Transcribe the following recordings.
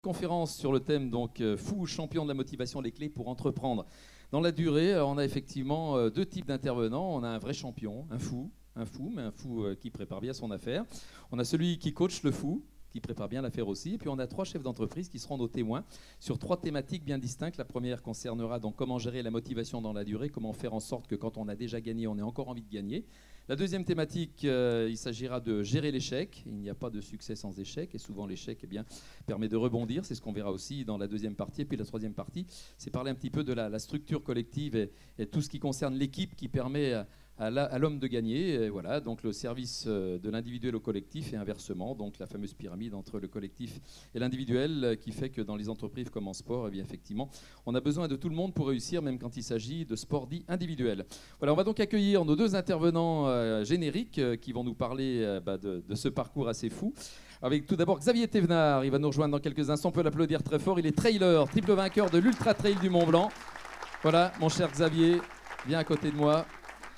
conférence sur le thème donc fou, champion de la motivation, les clés pour entreprendre. Dans la durée, alors, on a effectivement deux types d'intervenants. On a un vrai champion, un fou, mais un fou qui prépare bien son affaire. On a celui qui coach le fou, qui prépare bien l'affaire aussi. Et puis on a trois chefs d'entreprise qui seront nos témoins sur trois thématiques bien distinctes. La première concernera donc comment gérer la motivation dans la durée, comment faire en sorte que quand on a déjà gagné, on ait encore envie de gagner. La deuxième thématique, il s'agira de gérer l'échec. Il n'y a pas de succès sans échec et souvent l'échec permet de rebondir. C'est ce qu'on verra aussi dans la deuxième partie. Et puis la troisième partie, c'est parler un petit peu de la structure collective et tout ce qui concerne l'équipe qui permet à l'homme de gagner. Et voilà, donc le service de l'individuel au collectif et inversement, donc la fameuse pyramide entre le collectif et l'individuel qui fait que dans les entreprises comme en sport, eh bien, effectivement, on a besoin de tout le monde pour réussir, même quand il s'agit de sport dit individuel. Voilà, on va donc accueillir nos deux intervenants génériques qui vont nous parler de ce parcours assez fou. Avec tout d'abord Xavier Thévenard, il va nous rejoindre dans quelques instants, on peut l'applaudir très fort. Il est trailer, triple vainqueur de l'Ultra Trail du Mont Blanc. Voilà, mon cher Xavier, viens à côté de moi.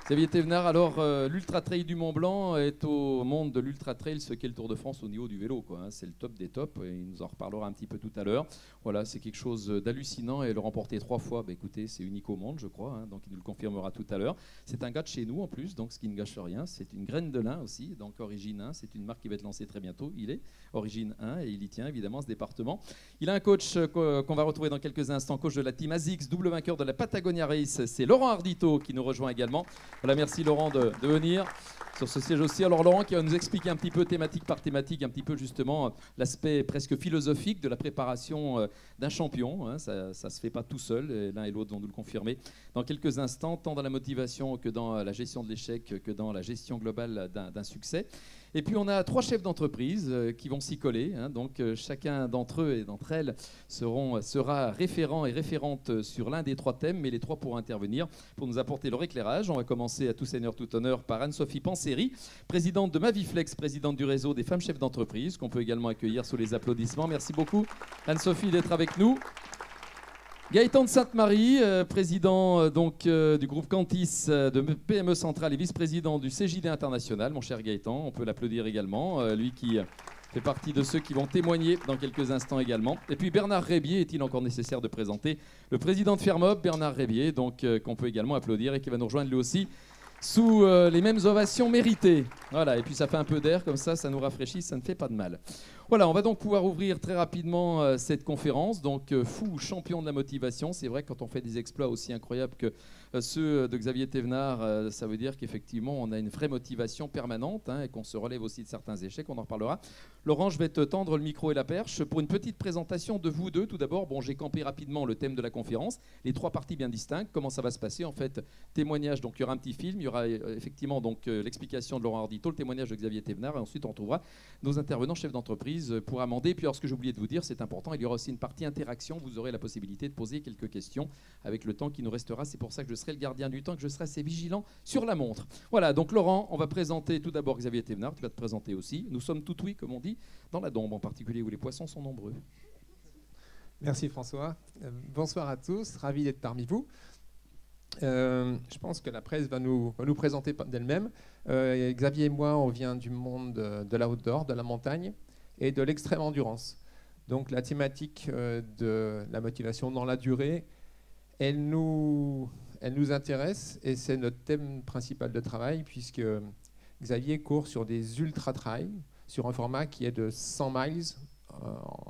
Xavier Thévenard, alors l'Ultra Trail du Mont Blanc est au monde de l'Ultra Trail ce qu'est le Tour de France au niveau du vélo, quoi, hein. C'est le top des tops, et il nous en reparlera un petit peu tout à l'heure. Voilà, c'est quelque chose d'hallucinant et le remporter 3 fois, écoutez, c'est unique au monde, je crois, hein, donc il nous le confirmera tout à l'heure. C'est un gars de chez nous en plus, donc ce qui ne gâche rien. C'est une graine de lin aussi, donc Origine 1, c'est une marque qui va être lancée très bientôt. Il est Origine 1 et il y tient évidemment ce département. Il a un coach qu'on va retrouver dans quelques instants, coach de la team ASICS, double vainqueur de la Patagonia Race, c'est Laurent Ardito qui nous rejoint également. Voilà, merci Laurent de venir sur ce siège aussi. Alors Laurent qui va nous expliquer un petit peu thématique par thématique, un petit peu justement l'aspect presque philosophique de la préparation d'un champion, hein. Ça ne se fait pas tout seul, et l'un et l'autre vont nous le confirmer dans quelques instants, tant dans la motivation que dans la gestion de l'échec, que dans la gestion globale d'un succès. Et puis on a 3 chefs d'entreprise qui vont s'y coller, hein. Donc chacun d'entre eux et d'entre elles sera référent et référente sur l'un des 3 thèmes, mais les 3 pourront intervenir pour nous apporter leur éclairage. On va commencer à tout seigneur, tout honneur par Anne-Sophie Panseri, présidente de Maviflex, présidente du réseau des femmes chefs d'entreprise, qu'on peut également accueillir sous les applaudissements. Merci beaucoup Anne-Sophie d'être avec nous. Gaëtan de Sainte-Marie, président du groupe Cantis de PME Centrale et vice-président du CJD International. Mon cher Gaëtan, on peut l'applaudir également, lui qui fait partie de ceux qui vont témoigner dans quelques instants également. Et puis Bernard Rébier, est-il encore nécessaire de présenter le président de Fermob, Bernard Rébier, donc qu'on peut également applaudir et qui va nous rejoindre lui aussi sous les mêmes ovations méritées. Voilà, et puis ça fait un peu d'air comme ça nous rafraîchit, ça ne fait pas de mal. Voilà, on va donc pouvoir ouvrir très rapidement cette conférence. Donc, fou, champion de la motivation. C'est vrai que quand on fait des exploits aussi incroyables que ceux de Xavier Thévenard, ça veut dire qu'effectivement, on a une vraie motivation permanente, hein, et qu'on se relève aussi de certains échecs. On en reparlera. Laurent, je vais te tendre le micro et la perche pour une petite présentation de vous deux. Tout d'abord, j'ai campé rapidement le thème de la conférence, les 3 parties bien distinctes. Comment ça va se passer? En fait, témoignage, donc il y aura un petit film, il y aura effectivement donc l'explication de Laurent Ardito, le témoignage de Xavier Thévenard, et ensuite on retrouvera nos intervenants chefs d'entreprise pour amender. Puis alors, ce que j'ai oublié de vous dire, c'est important, il y aura aussi une partie interaction. Vous aurez la possibilité de poser quelques questions avec le temps qui nous restera. C'est pour ça que je serai le gardien du temps, que je serai assez vigilant sur la montre. Voilà, donc Laurent, on va présenter tout d'abord Xavier Thévenard. Tu vas te présenter aussi. Nous sommes tout oui, comme on dit, dans la Dombe en particulier, où les poissons sont nombreux. Merci François. Bonsoir à tous, ravi d'être parmi vous. Je pense que la presse va nous présenter d'elle-même. Xavier et moi, on vient du monde de l'outdoor, de la montagne et de l'extrême endurance. Donc la thématique de la motivation dans la durée, elle nous intéresse et c'est notre thème principal de travail puisque Xavier court sur des ultra-trails, sur un format qui est de 100 miles,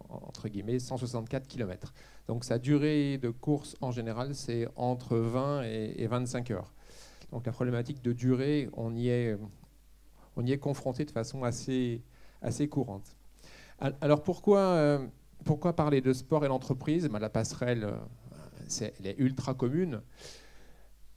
entre guillemets 164 km. Donc sa durée de course en général, c'est entre 20 et 25 heures. Donc la problématique de durée, on y est confronté de façon assez courante. Alors pourquoi parler de sport et l'entreprise? La passerelle, elle est ultra commune.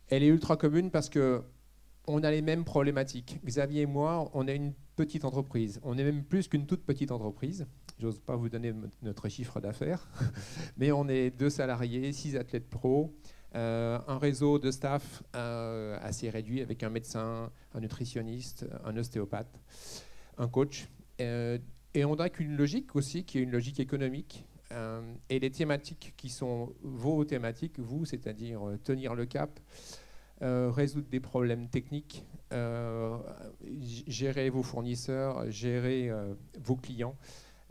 Elle est ultra commune parce qu'on a les mêmes problématiques. Xavier et moi, on a une petite entreprise. On est même plus qu'une toute petite entreprise. J'ose pas vous donner notre chiffre d'affaires, mais on est 2 salariés, 6 athlètes pros, un réseau de staff assez réduit avec un médecin, un nutritionniste, un ostéopathe, un coach. Et on n'a qu'une logique aussi, qui est une logique économique. Et les thématiques qui sont vos thématiques, vous, c'est-à-dire tenir le cap, résoudre des problèmes techniques, gérer vos fournisseurs, gérer vos clients,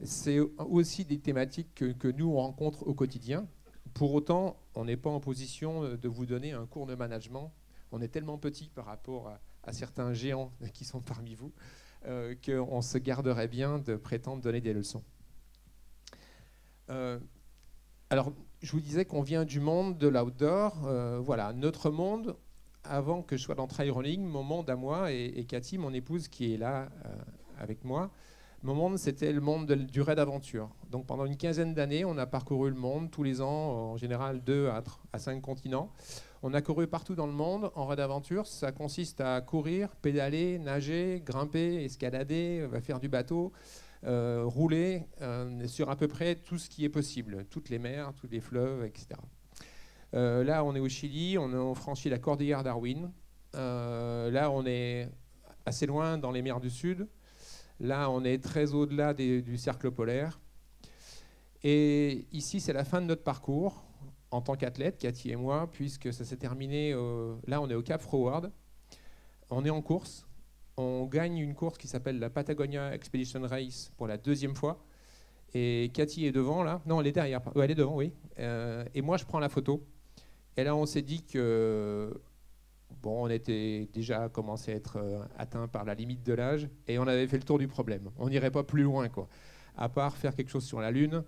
C'est aussi des thématiques que nous, on rencontre au quotidien. Pour autant, on n'est pas en position de vous donner un cours de management. On est tellement petit par rapport à certains géants qui sont parmi vous qu'on se garderait bien de prétendre donner des leçons. Alors, je vous disais qu'on vient du monde de l'outdoor. Voilà, notre monde, avant que je sois dans trail running, mon monde à moi et Cathy, mon épouse qui est là avec moi, mon monde, c'était le monde du raid aventure. Donc pendant une quinzaine d'années, on a parcouru le monde tous les ans, en général 2 à 5 continents. On a couru partout dans le monde en raid aventure. Ça consiste à courir, pédaler, nager, grimper, escalader, faire du bateau, rouler sur à peu près tout ce qui est possible, toutes les mers, tous les fleuves, etc. Là, on est au Chili, on a franchi la cordillère Darwin. Là, on est assez loin dans les mers du Sud. Là, on est très au-delà du cercle polaire. Et ici, c'est la fin de notre parcours en tant qu'athlète, Cathy et moi, puisque ça s'est terminé. Là, on est au Cap Froward. On est en course. On gagne une course qui s'appelle la Patagonia Expedition Race pour la 2e fois. Et Cathy est devant, là. Non, elle est derrière. Elle est devant, oui. Et moi, je prends la photo. Et là, on s'est dit que... Bon, on était déjà commencé à être atteint par la limite de l'âge et on avait fait le tour du problème. On n'irait pas plus loin, quoi, à part faire quelque chose sur la Lune.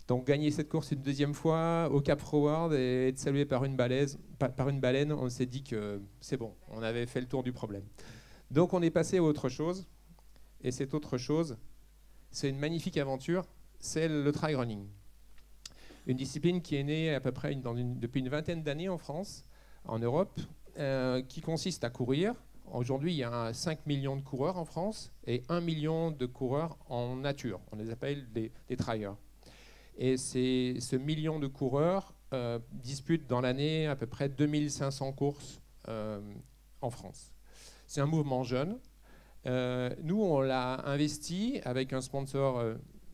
Donc gagner cette course une 2e fois au Cap Froward et être salué par une baleine, on s'est dit que c'est bon, on avait fait le tour du problème. Donc on est passé à autre chose. Et cette autre chose, c'est une magnifique aventure, c'est le trail running. Une discipline qui est née à peu près depuis une vingtaine d'années en France, en Europe, qui consiste à courir. Aujourd'hui, il y a 5 millions de coureurs en France et 1 million de coureurs en nature. On les appelle des trailers. Et ce million de coureurs disputent dans l'année à peu près 2500 courses en France. C'est un mouvement jeune. Nous, on l'a investi avec un sponsor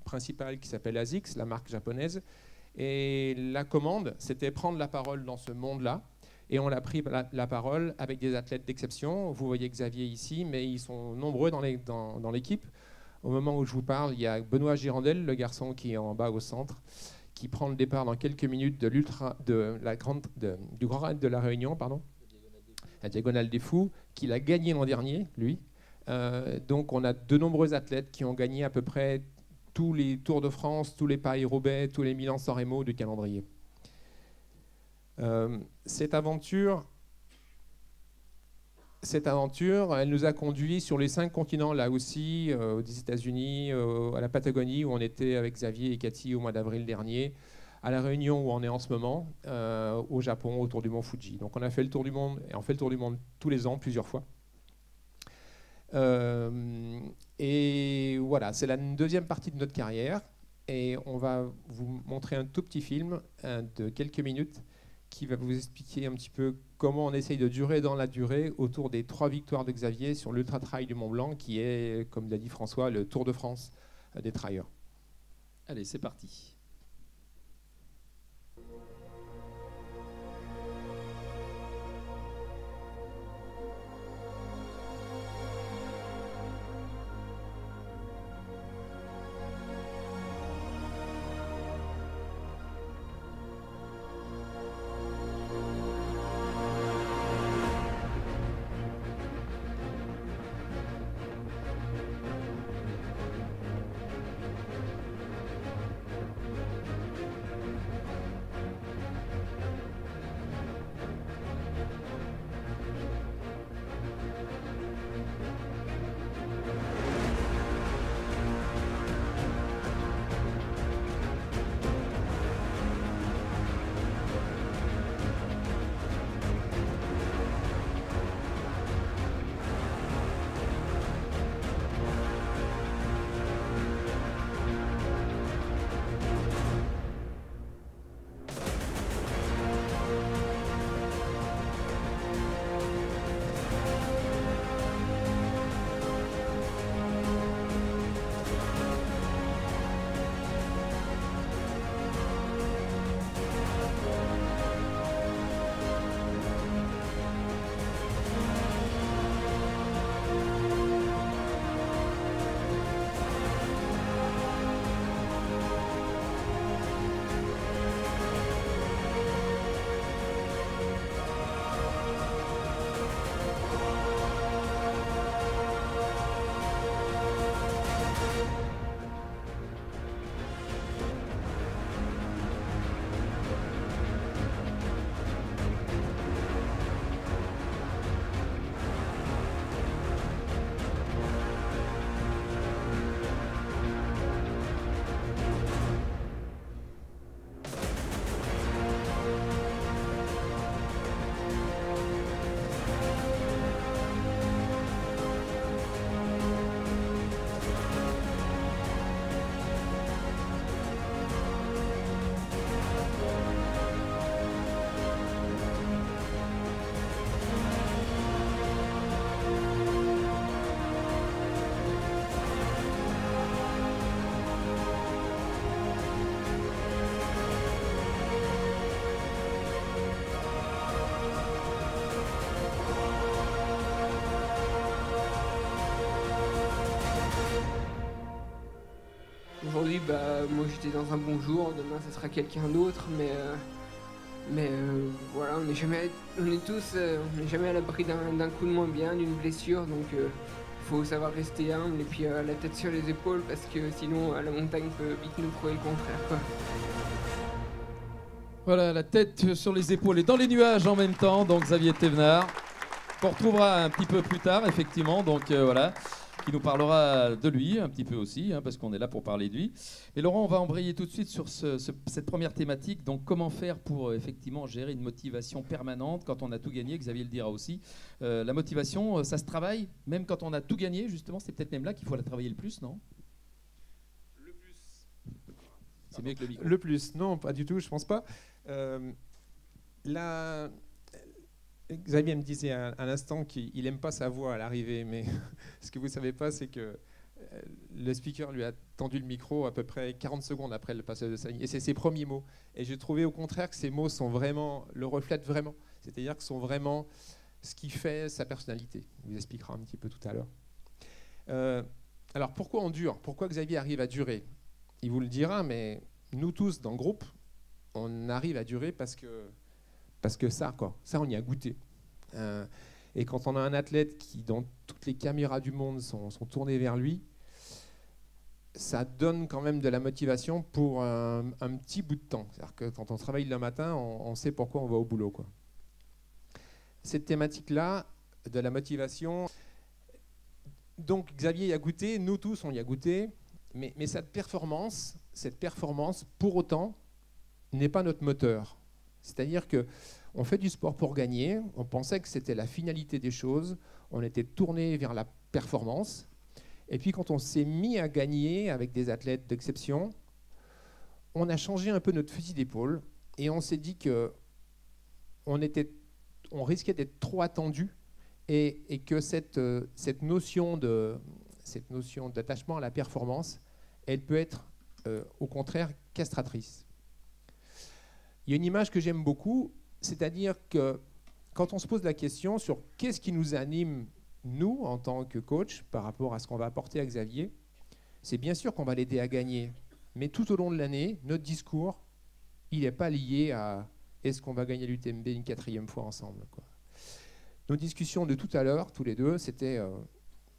principal qui s'appelle ASICS, la marque japonaise. Et la commande, c'était prendre la parole dans ce monde-là. Et on a pris la parole avec des athlètes d'exception. Vous voyez Xavier ici, mais ils sont nombreux dans l'équipe. Au moment où je vous parle, il y a Benoît Girandel, le garçon qui est en bas au centre, qui prend le départ dans quelques minutes du Grand Raid de la Réunion, la Diagonale des Fous, qu'il a gagné l'an dernier, lui. Donc on a de nombreux athlètes qui ont gagné à peu près tous les Tours de France, tous les Paris-Roubaix, tous les Milan-San Remo du calendrier. Cette aventure, elle nous a conduits sur les 5 continents, là aussi, des États-Unis, à la Patagonie, où on était avec Xavier et Cathy au mois d'avril dernier, à la Réunion, où on est en ce moment, au Japon, autour du mont Fuji. Donc on a fait le tour du monde, et on fait le tour du monde tous les ans, plusieurs fois. Et voilà, c'est la 2e partie de notre carrière, et on va vous montrer un tout petit film de quelques minutes qui va vous expliquer un petit peu comment on essaye de durer dans la durée autour des 3 victoires de Xavier sur l'Ultra Trail du Mont Blanc, qui est, comme l'a dit François, le Tour de France des trailleurs. Allez, c'est parti. aujourd'hui, moi j'étais dans un bon jour, demain ça sera quelqu'un d'autre, mais voilà, on n'est jamais à l'abri d'un coup de moins bien, d'une blessure, donc faut savoir rester humble et puis la tête sur les épaules parce que sinon la montagne peut vite nous prouver le contraire, quoi. Voilà, la tête sur les épaules et dans les nuages en même temps, donc Xavier Thévenard, qu'on retrouvera un petit peu plus tard, effectivement, donc voilà, qui nous parlera de lui un petit peu aussi, parce qu'on est là pour parler de lui. Et Laurent, on va embrayer tout de suite sur cette première thématique, donc comment faire pour effectivement gérer une motivation permanente quand on a tout gagné, Xavier le dira aussi. La motivation, ça se travaille, même quand on a tout gagné, justement, c'est peut-être même là qu'il faut la travailler le plus, non ? C'est mieux que le micro. Le plus, non, pas du tout, je pense pas. Xavier me disait à l'instant qu'il n'aime pas sa voix à l'arrivée, mais ce que vous ne savez pas, c'est que le speaker lui a tendu le micro à peu près 40 secondes après le passage de sa ligne. Et c'est ses premiers mots. Et j'ai trouvé au contraire que ces mots le reflètent vraiment. C'est-à-dire que sont vraiment ce qui fait sa personnalité. Il vous expliquera un petit peu tout à l'heure. Alors pourquoi on dure ? Pourquoi Xavier arrive à durer ? Il vous le dira, mais nous tous dans le groupe, on arrive à durer parce que ça, on y a goûté. Et quand on a un athlète qui, dans toutes les caméras du monde, sont tournées vers lui, ça donne quand même de la motivation pour un petit bout de temps. C'est-à-dire que quand on travaille le matin, on sait pourquoi on va au boulot, quoi. Cette thématique-là, de la motivation, donc Xavier y a goûté, nous tous on y a goûté, mais cette performance, pour autant, n'est pas notre moteur. C'est-à-dire qu'on fait du sport pour gagner, on pensait que c'était la finalité des choses, on était tourné vers la performance, et puis quand on s'est mis à gagner avec des athlètes d'exception, on a changé un peu notre fusil d'épaule, et on s'est dit qu'on risquait d'être trop attendu, et que cette notion d'attachement à la performance, elle peut être au contraire castratrice. Il y a une image que j'aime beaucoup, c'est-à-dire que quand on se pose la question sur qu'est-ce qui nous anime, nous, en tant que coach, par rapport à ce qu'on va apporter à Xavier, c'est bien sûr qu'on va l'aider à gagner. Mais tout au long de l'année, notre discours, il n'est pas lié à est-ce qu'on va gagner l'UTMB une 4e fois ensemble, quoi. Nos discussions de tout à l'heure, tous les deux, c'était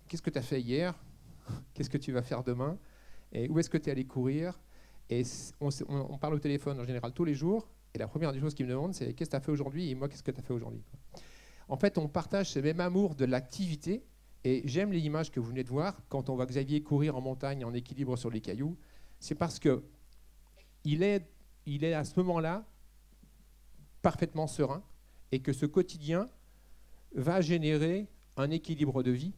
qu'est-ce que tu as fait hier ? Qu'est-ce que tu vas faire demain ? Et où est-ce que tu es allé courir ? Et on parle au téléphone en général tous les jours. Et la première des choses qu'il me demande, c'est qu'est-ce que tu as fait aujourd'hui ? Et moi, qu'est-ce que tu as fait aujourd'hui ? En fait, on partage ce même amour de l'activité. Et j'aime les images que vous venez de voir. Quand on voit Xavier courir en montagne en équilibre sur les cailloux, c'est parce qu'il est à ce moment-là parfaitement serein et que ce quotidien va générer un équilibre de vie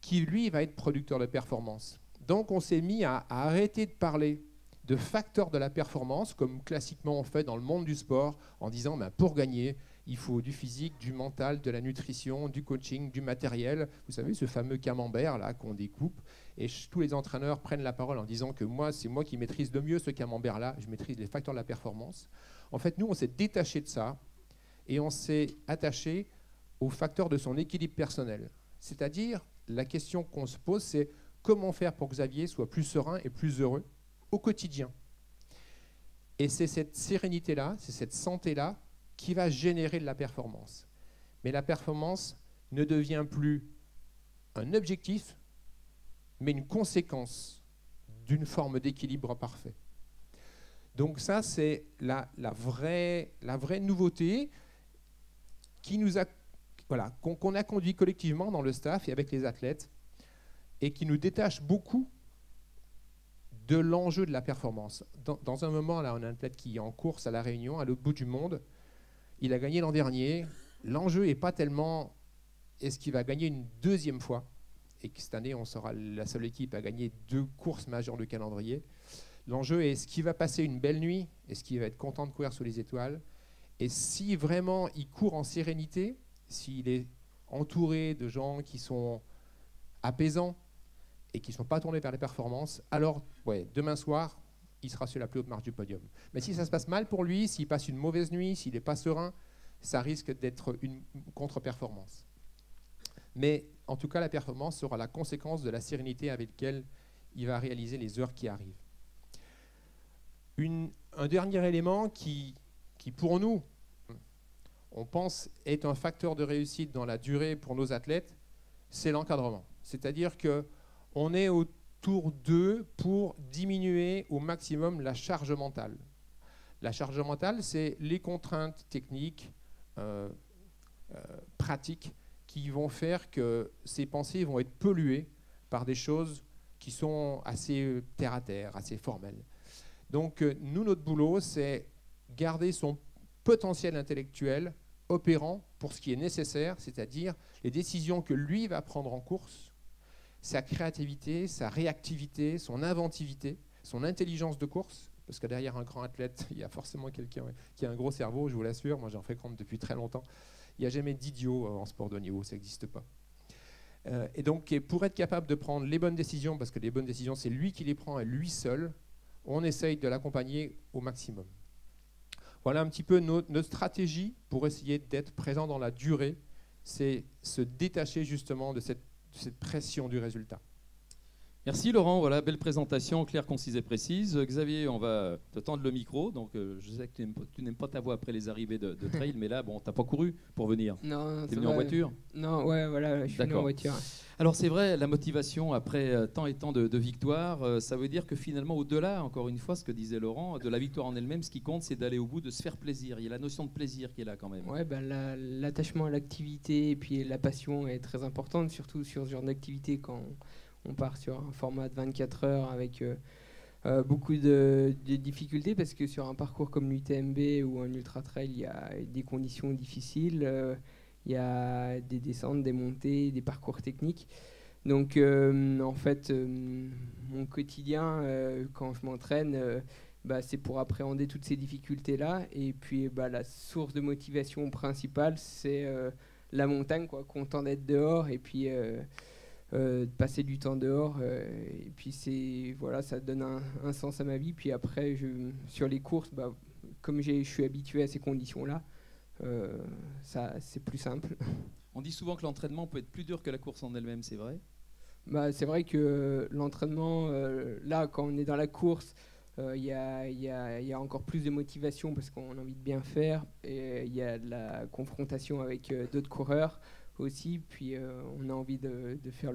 qui, lui, va être producteur de performance. Donc, on s'est mis à arrêter de parler de facteurs de la performance, comme classiquement on fait dans le monde du sport, en disant pour gagner, il faut du physique, du mental, de la nutrition, du coaching, du matériel. Vous savez, ce fameux camembert là qu'on découpe. Et tous les entraîneurs prennent la parole en disant que c'est moi qui maîtrise le mieux ce camembert-là, je maîtrise les facteurs de la performance. En fait, nous, on s'est détaché de ça et on s'est attaché aux facteurs de son équilibre personnel. C'est-à-dire, la question qu'on se pose, c'est comment faire pour que Xavier soit plus serein et plus heureux au quotidien. Et c'est cette sérénité-là, c'est cette santé-là qui va générer de la performance. Mais la performance ne devient plus un objectif, mais une conséquence d'une forme d'équilibre parfait. Donc ça, c'est la vraie nouveauté qui nous a, qu'on a conduit collectivement dans le staff et avec les athlètes, et qui nous détache beaucoup de l'enjeu de la performance. Dans un moment, là, on a un athlète qui est en course à La Réunion, à l'autre bout du monde. Il a gagné l'an dernier. L'enjeu n'est pas tellement est-ce qu'il va gagner une 2e fois, et que cette année, on sera la seule équipe à gagner 2 courses majeures de calendrier. L'enjeu est est-ce qu'il va passer une belle nuit, est-ce qu'il va être content de courir sous les étoiles, et si vraiment il court en sérénité, s'il est entouré de gens qui sont apaisants et qui ne sont pas tournés vers les performances, alors demain soir, il sera sur la plus haute marche du podium. Mais si ça se passe mal pour lui, s'il passe une mauvaise nuit, s'il n'est pas serein, ça risque d'être une contre-performance. Mais en tout cas, la performance sera la conséquence de la sérénité avec laquelle il va réaliser les heures qui arrivent. Un dernier élément qui pour nous, on pense est un facteur de réussite dans la durée pour nos athlètes, c'est l'encadrement. C'est-à-dire qu'on est autour d'eux pour diminuer au maximum la charge mentale. La charge mentale, c'est les contraintes techniques, pratiques, qui vont faire que ces pensées vont être polluées par des choses qui sont assez terre-à-terre, assez formelles. Donc nous, notre boulot, c'est garder son potentiel intellectuel opérant pour ce qui est nécessaire, c'est-à-dire les décisions que lui va prendre en course, sa créativité, sa réactivité, son inventivité, son intelligence de course, parce que derrière un grand athlète, il y a forcément quelqu'un qui a un gros cerveau, je vous l'assure, moi j'en fréquente depuis très longtemps. Il n'y a jamais d'idiot en sport de haut niveau, ça n'existe pas. Et donc pour être capable de prendre les bonnes décisions, parce que les bonnes décisions c'est lui qui les prend et lui seul, on essaye de l'accompagner au maximum. Voilà un petit peu notre stratégie pour essayer d'être présent dans la durée, c'est se détacher justement de cette pression du résultat. Merci Laurent, voilà, belle présentation, claire, concise et précise. Xavier, on va te tendre le micro. Donc, je sais que tu n'aimes pas ta voix après les arrivées de trail, mais là, bon, tu n'as pas couru pour venir. Non, tu es venu en voiture? Non, ouais, voilà, je suis venu en voiture. Alors, c'est vrai, la motivation après tant et tant de victoires, ça veut dire que finalement, au-delà, encore une fois, ce que disait Laurent, de la victoire en elle-même, ce qui compte, c'est d'aller au bout, de se faire plaisir. Il y a la notion de plaisir qui est là quand même. Ouais, ben, l'attachement à l'activité et puis la passion est très importante, surtout sur ce genre d'activité quand on part sur un format de 24 heures avec beaucoup de difficultés, parce que sur un parcours comme l'UTMB ou un ultra trail, il y a des conditions difficiles, il y a des descentes, des montées, des parcours techniques. Donc en fait, mon quotidien, quand je m'entraîne, c'est pour appréhender toutes ces difficultés-là. Et puis la source de motivation principale, c'est la montagne, quoi, content d'être dehors et puis de passer du temps dehors, et puis voilà, ça donne un sens à ma vie. Puis après, sur les courses, comme je suis habitué à ces conditions-là, c'est plus simple. On dit souvent que l'entraînement peut être plus dur que la course en elle-même, c'est vrai? C'est vrai que l'entraînement, là, quand on est dans la course, il y a encore plus de motivation parce qu'on a envie de bien faire, et il y a de la confrontation avec d'autres coureurs aussi, puis on a envie de faire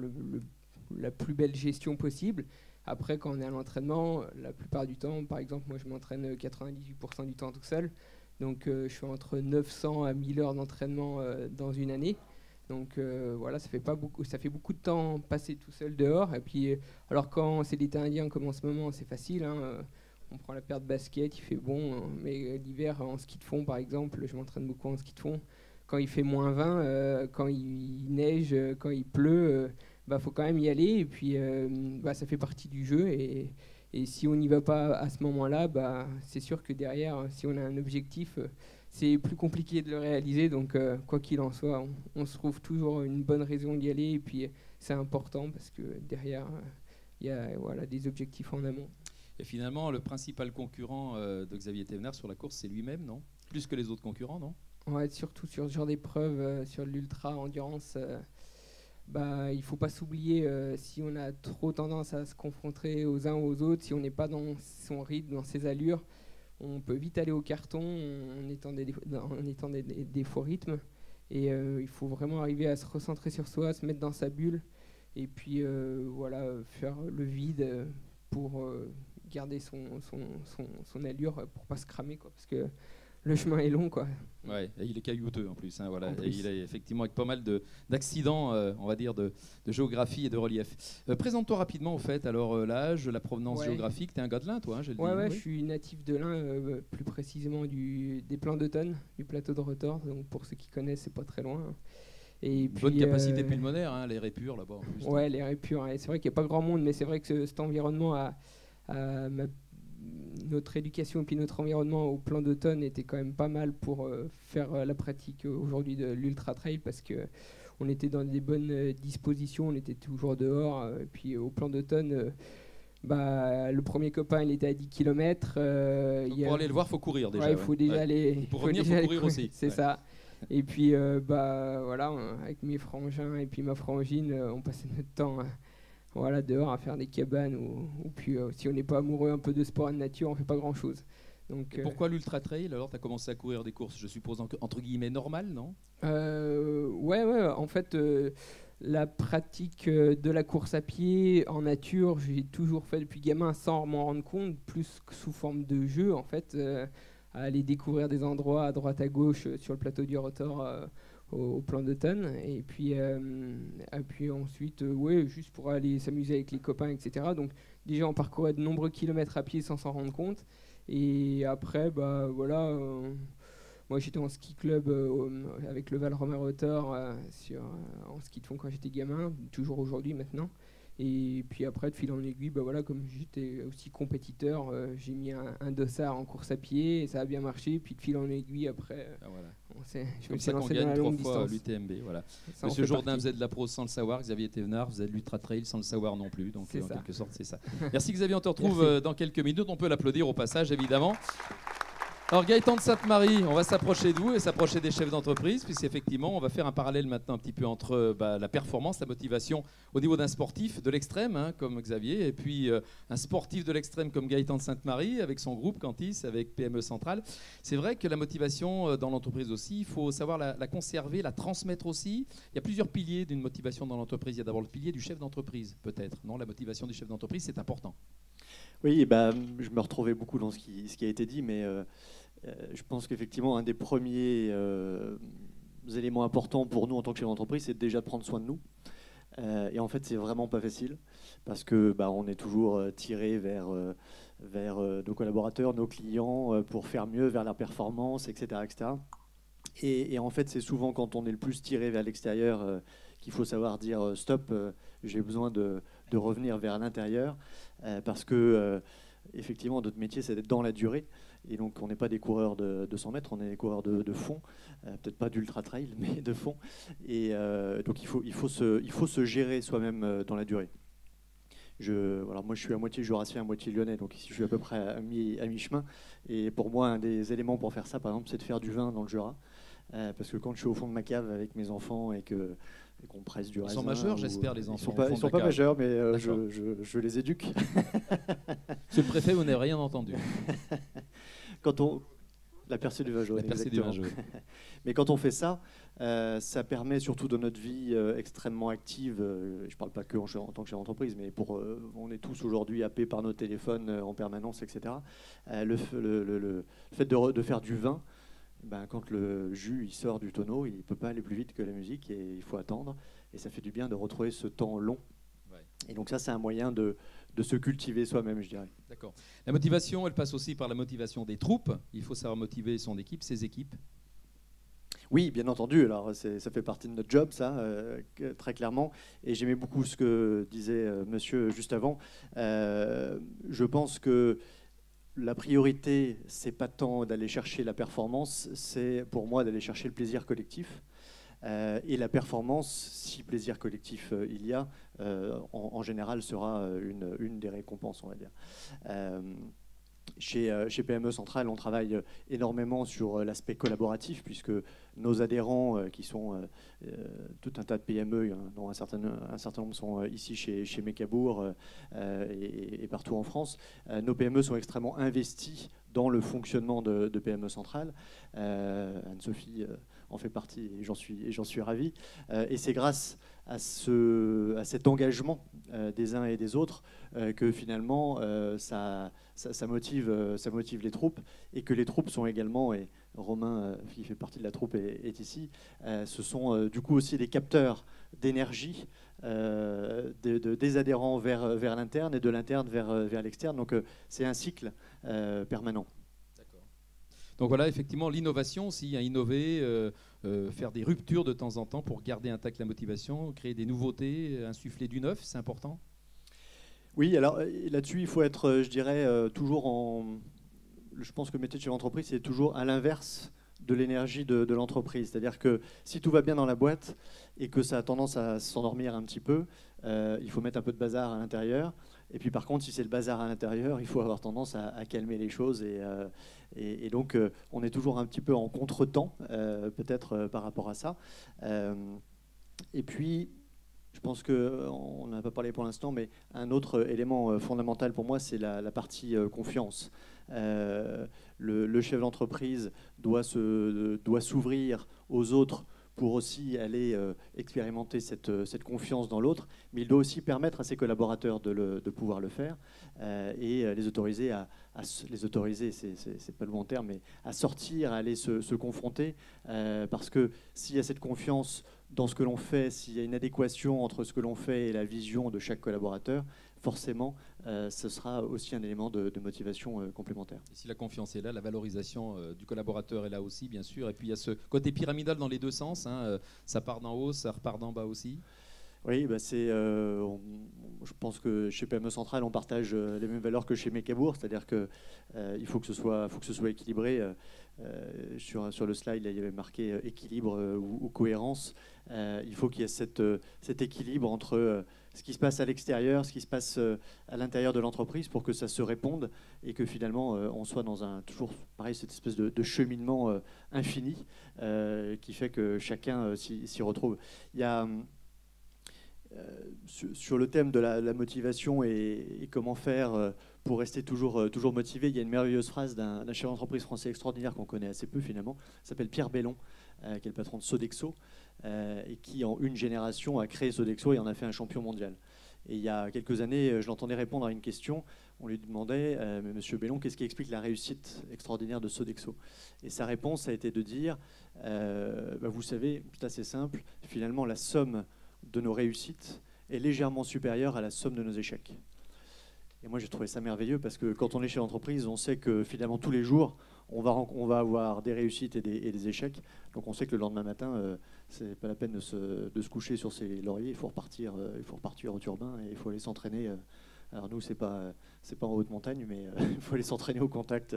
la plus belle gestion possible. Après, quand on est à l'entraînement, la plupart du temps, par exemple, moi je m'entraîne 98% du temps tout seul, donc je fais entre 900 à 1000 heures d'entraînement dans une année. Donc voilà, ça fait beaucoup de temps passé tout seul dehors. Et puis, alors quand c'est l'été indien comme en ce moment, c'est facile, hein, on prend la paire de baskets, il fait bon, mais l'hiver en ski de fond par exemple, je m'entraîne beaucoup en ski de fond. Quand il fait moins 20, quand il neige, quand il pleut, faut quand même y aller. Et puis, ça fait partie du jeu. Et si on n'y va pas à ce moment-là, c'est sûr que derrière, si on a un objectif, c'est plus compliqué de le réaliser. Donc, quoi qu'il en soit, on se trouve toujours une bonne raison d'y aller. Et puis, c'est important parce que derrière, il y a des objectifs en amont. Et finalement, le principal concurrent de Xavier Thévenard sur la course, c'est lui-même, non? Plus que les autres concurrents, non? Ouais, surtout sur ce genre d'épreuve, sur l'ultra-endurance, il ne faut pas s'oublier. Si on a trop tendance à se confronter aux uns aux autres, si on n'est pas dans son rythme, dans ses allures, on peut vite aller au carton en étant des faux rythmes. Et il faut vraiment arriver à se recentrer sur soi, se mettre dans sa bulle, et puis faire le vide pour garder son allure, pour ne pas se cramer, quoi, parce que le chemin est long, quoi. Ouais, et il est caillouteux en plus. Hein, voilà. Et il est effectivement avec pas mal d'accidents, on va dire, de géographie et de relief. Présente-toi rapidement, au fait, alors l'âge, la provenance géographique. Tu es un gars de l'Ain, toi, hein, je suis natif de l'Ain, plus précisément des Plans d'Automne, du plateau de Retors. Donc pour ceux qui connaissent, c'est pas très loin. Et puis, bonne capacité pulmonaire, hein, les raies pures là-bas. En plus, ouais, les raies pures. C'est vrai qu'il n'y a pas grand monde, mais c'est vrai que cet environnement notre éducation et puis notre environnement au Plan d'Automne était quand même pas mal pour faire la pratique aujourd'hui de l'ultra trail, parce que on était dans des bonnes dispositions, on était toujours dehors, et puis au Plan d'Automne, le premier copain il était à 10 km. Pour aller le voir, il faut courir déjà. Ouais, il faut déjà aller. Pour revenir, il faut courir aussi. C'est ça. Et puis avec mes frangins et puis ma frangine, on passait notre temps voilà, dehors à faire des cabanes ou puis si on n'est pas amoureux un peu de sport et de nature, on fait pas grand-chose. Donc, pourquoi l'ultra trail? Alors, tu as commencé à courir des courses, je suppose, entre guillemets normales, non? Ouais, en fait, la pratique de la course à pied en nature, j'ai toujours fait depuis gamin sans m'en rendre compte, plus que sous forme de jeu, en fait, à aller découvrir des endroits à droite à gauche sur le plateau du Rotor au plan d'automne, et puis ensuite, ouais, juste pour aller s'amuser avec les copains, etc. Donc déjà, on parcourait de nombreux kilomètres à pied sans s'en rendre compte, et après, bah voilà. Moi, j'étais en ski club avec le Val Romain Rotor en ski de fond quand j'étais gamin, toujours aujourd'hui maintenant. Et puis après, de fil en aiguille, bah voilà, comme j'étais aussi compétiteur, j'ai mis un dossard en course à pied et ça a bien marché. Puis de fil en aiguille, après, voilà. je me suis lancé dans la longue distance. l'UTMB. Voilà. Ça Monsieur Jourdain faisait de la prose sans le savoir, Xavier Thévenard faisait de l'ultra trail sans le savoir non plus. Donc en quelque sorte, c'est ça. Merci Xavier, on te retrouve dans quelques minutes. On peut l'applaudir au passage, évidemment. Alors Gaëtan de Sainte-Marie, on va s'approcher de vous et s'approcher des chefs d'entreprise, puisqu'effectivement, on va faire un parallèle maintenant un petit peu entre la performance, la motivation au niveau d'un sportif de l'extrême, hein, comme Xavier, et puis un sportif de l'extrême comme Gaëtan de Sainte-Marie, avec son groupe Cantis, avec PME Centrale. C'est vrai que la motivation dans l'entreprise aussi, il faut savoir la conserver, la transmettre aussi. Il y a plusieurs piliers d'une motivation dans l'entreprise. Il y a d'abord le pilier du chef d'entreprise, peut-être. Non, la motivation du chef d'entreprise, c'est important. Oui, je me retrouvais beaucoup dans ce qui a été dit, mais je pense qu'effectivement, un des premiers éléments importants pour nous en tant que chef d'entreprise, c'est déjà de prendre soin de nous. Et en fait, c'est vraiment pas facile parce que on est toujours tiré vers nos collaborateurs, nos clients, pour faire mieux, vers la performance, etc., etc. Et en fait, c'est souvent quand on est le plus tiré vers l'extérieur qu'il faut savoir dire stop, j'ai besoin de revenir vers l'intérieur, parce que effectivement, notre métier, c'est d'être dans la durée. Et donc, on n'est pas des coureurs de 200 mètres, on est des coureurs de fond, peut-être pas d'ultra trail, mais de fond. Et donc, il faut se gérer soi-même dans la durée. Alors moi, je suis à moitié jurassien, à moitié lyonnais, donc ici, je suis à peu près à mi-chemin. Et pour moi, un des éléments pour faire ça, par exemple, c'est de faire du vin dans le Jura. Parce que quand je suis au fond de ma cave avec mes enfants et qu'on presse du raisin... Ils sont majeurs, j'espère, les enfants. Ils ne sont pas majeurs, mais je les éduque. Monsieur le préfet, vous n'avez rien entendu. La percée du vin jaune, exactement. Mais quand on fait ça, ça permet surtout dans notre vie extrêmement active, je ne parle pas que en tant que chef d'entreprise, mais on est tous aujourd'hui happés par nos téléphones en permanence, etc. Le fait de faire du vin, quand le jus il sort du tonneau, il ne peut pas aller plus vite que la musique et il faut attendre. Et ça fait du bien de retrouver ce temps long. Ouais. Et donc ça, c'est un moyen de se cultiver soi-même, je dirais. D'accord. La motivation, elle passe aussi par la motivation des troupes. Il faut savoir motiver son équipe, ses équipes. Oui, bien entendu. Alors, ça fait partie de notre job, ça, très clairement. Et j'aimais beaucoup ce que disait monsieur juste avant. Je pense que la priorité, c'est pas tant d'aller chercher la performance, c'est pour moi d'aller chercher le plaisir collectif. Et la performance, si plaisir collectif il y a, en général sera une des récompenses, on va dire. Chez PME Centrale, on travaille énormément sur l'aspect collaboratif, puisque nos adhérents, qui sont tout un tas de PME, dont un certain nombre sont ici chez Mecabourg et partout en France, nos PME sont extrêmement investis dans le fonctionnement de PME Centrale. Anne-Sophie en fait partie et j'en suis ravi. Et c'est grâce à cet engagement des uns et des autres que finalement ça motive les troupes, et que les troupes sont également, et Romain qui fait partie de la troupe est ici, ce sont du coup aussi des capteurs d'énergie des adhérents vers l'interne et de l'interne vers l'externe. Donc c'est un cycle permanent. Donc voilà, effectivement, l'innovation aussi, innover, faire des ruptures de temps en temps pour garder intacte la motivation, créer des nouveautés, insuffler du neuf, c'est important. Oui, alors là-dessus, il faut être, je dirais, toujours je pense que le métier de chef d'entreprise, c'est toujours à l'inverse de l'énergie de l'entreprise. C'est-à-dire que si tout va bien dans la boîte et que ça a tendance à s'endormir un petit peu, il faut mettre un peu de bazar à l'intérieur. Et puis par contre, si c'est le bazar à l'intérieur, il faut avoir tendance à calmer les choses. Et donc, on est toujours un petit peu en contretemps, peut-être par rapport à ça. Et puis, Je pense qu'on n'en a pas parlé pour l'instant, mais un autre élément fondamental pour moi, c'est la partie confiance. Le chef d'entreprise doit s'ouvrir aux autres pour aussi aller expérimenter cette confiance dans l'autre, mais il doit aussi permettre à ses collaborateurs de pouvoir le faire et les autoriser les autoriser, c'est pas le bon terme, mais à sortir, à aller se confronter, parce que s'il y a cette confiance dans ce que l'on fait, s'il y a une adéquation entre ce que l'on fait et la vision de chaque collaborateur, forcément, ce sera aussi un élément de motivation complémentaire. Et si la confiance est là, la valorisation du collaborateur est là aussi, bien sûr. Et puis il y a ce côté pyramidal dans les deux sens. Ça part d'en haut, ça repart d'en bas aussi. Oui, bah je pense que chez PME Centrale, on partage les mêmes valeurs que chez Mekabour, c'est-à-dire qu'il faut que ce soit équilibré. Sur le slide, là, il y avait marqué équilibre ou cohérence. Il faut qu'il y ait cet équilibre entre ce qui se passe à l'extérieur, ce qui se passe à l'intérieur de l'entreprise pour que ça se réponde et que finalement on soit dans toujours pareil, cette espèce de cheminement infini qui fait que chacun s'y retrouve. Il y a sur le thème de la motivation et comment faire pour rester toujours motivé, il y a une merveilleuse phrase d'un chef d'entreprise français extraordinaire qu'on connaît assez peu finalement, qui s'appelle Pierre Bellon, qui est le patron de Sodexo, et qui en une génération a créé Sodexo et en a fait un champion mondial. Et il y a quelques années, je l'entendais répondre à une question. On lui demandait, mais Monsieur Bellon, qu'est-ce qui explique la réussite extraordinaire de Sodexo? Et sa réponse a été de dire, vous savez, c'est assez simple, finalement la somme de nos réussites est légèrement supérieure à la somme de nos échecs. Et moi, j'ai trouvé ça merveilleux parce que quand on est chez l'entreprise, on sait que finalement, tous les jours, on va avoir des réussites et des échecs. Donc, on sait que le lendemain matin, c'est pas la peine de se coucher sur ses lauriers. Il faut repartir au turbin et il faut aller s'entraîner. Alors nous, c'est pas en haute montagne, mais il faut aller s'entraîner au contact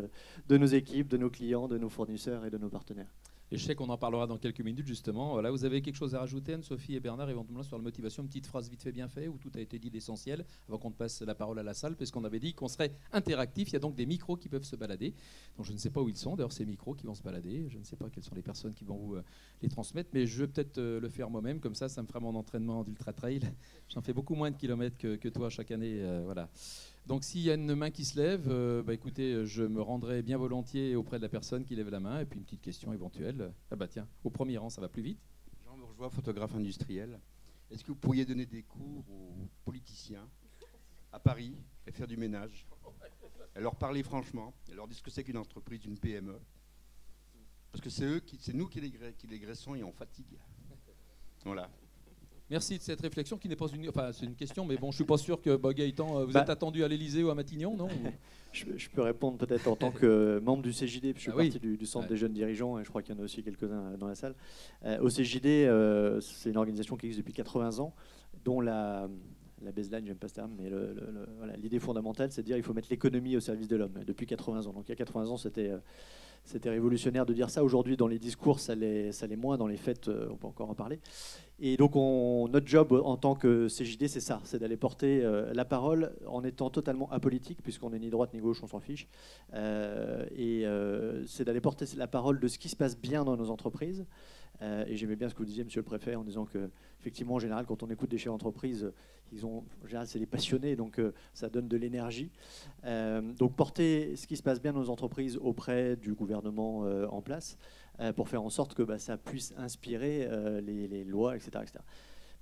de nos équipes, de nos clients, de nos fournisseurs et de nos partenaires. Échec, on en parlera dans quelques minutes justement. Là, vous avez quelque chose à rajouter, Anne-Sophie et Bernard, éventuellement sur la motivation, une petite phrase vite fait bien fait, où tout a été dit d'essentiel, avant qu'on te passe la parole à la salle, parce qu'on avait dit qu'on serait interactif. Il y a donc des micros qui peuvent se balader. Donc je ne sais pas où ils sont, d'ailleurs, ces micros qui vont se balader. Je ne sais pas quelles sont les personnes qui vont vous les transmettre, mais je vais peut-être le faire moi-même, comme ça me fera mon entraînement d'ultra trail. J'en fais beaucoup moins de kilomètres que toi chaque année. Voilà. Donc s'il y a une main qui se lève, écoutez, je me rendrai bien volontiers auprès de la personne qui lève la main. Et puis une petite question éventuelle. Ah bah tiens, au premier rang, ça va plus vite. Jean Bourgeois, photographe industriel. Est-ce que vous pourriez donner des cours aux politiciens à Paris et faire du ménage, et leur parler franchement, et leur dire ce que c'est qu'une entreprise, une PME? Parce que c'est nous qui les graissons et on fatigue. Voilà. Merci de cette réflexion qui n'est pas c'est une question, mais bon, je suis pas sûr que Gaëtan, vous êtes attendu à l'Élysée ou à Matignon, non? Je peux répondre peut-être en tant que membre du CJD, puis je suis partie du Centre des jeunes dirigeants, et je crois qu'il y en a aussi quelques-uns dans la salle. Au CJD, c'est une organisation qui existe depuis 80 ans, dont la baseline, j'aime pas ce terme, mais l'idée fondamentale, c'est de dire qu'il faut mettre l'économie au service de l'homme, depuis 80 ans. Donc il y a 80 ans, c'était révolutionnaire de dire ça. Aujourd'hui, dans les discours, ça l'est moins. Dans les faits, on peut encore en parler. Et donc, notre job en tant que CJD, c'est ça, c'est d'aller porter la parole en étant totalement apolitique, puisqu'on n'est ni droite ni gauche, on s'en fiche. C'est d'aller porter la parole de ce qui se passe bien dans nos entreprises. Et j'aimais bien ce que vous disiez, monsieur le préfet, en disant que, effectivement, en général, quand on écoute des chefs d'entreprise, en général, c'est des passionnés, donc ça donne de l'énergie. Donc, porter ce qui se passe bien dans nos entreprises auprès du gouvernement en place, pour faire en sorte que ça puisse inspirer les lois, etc., etc.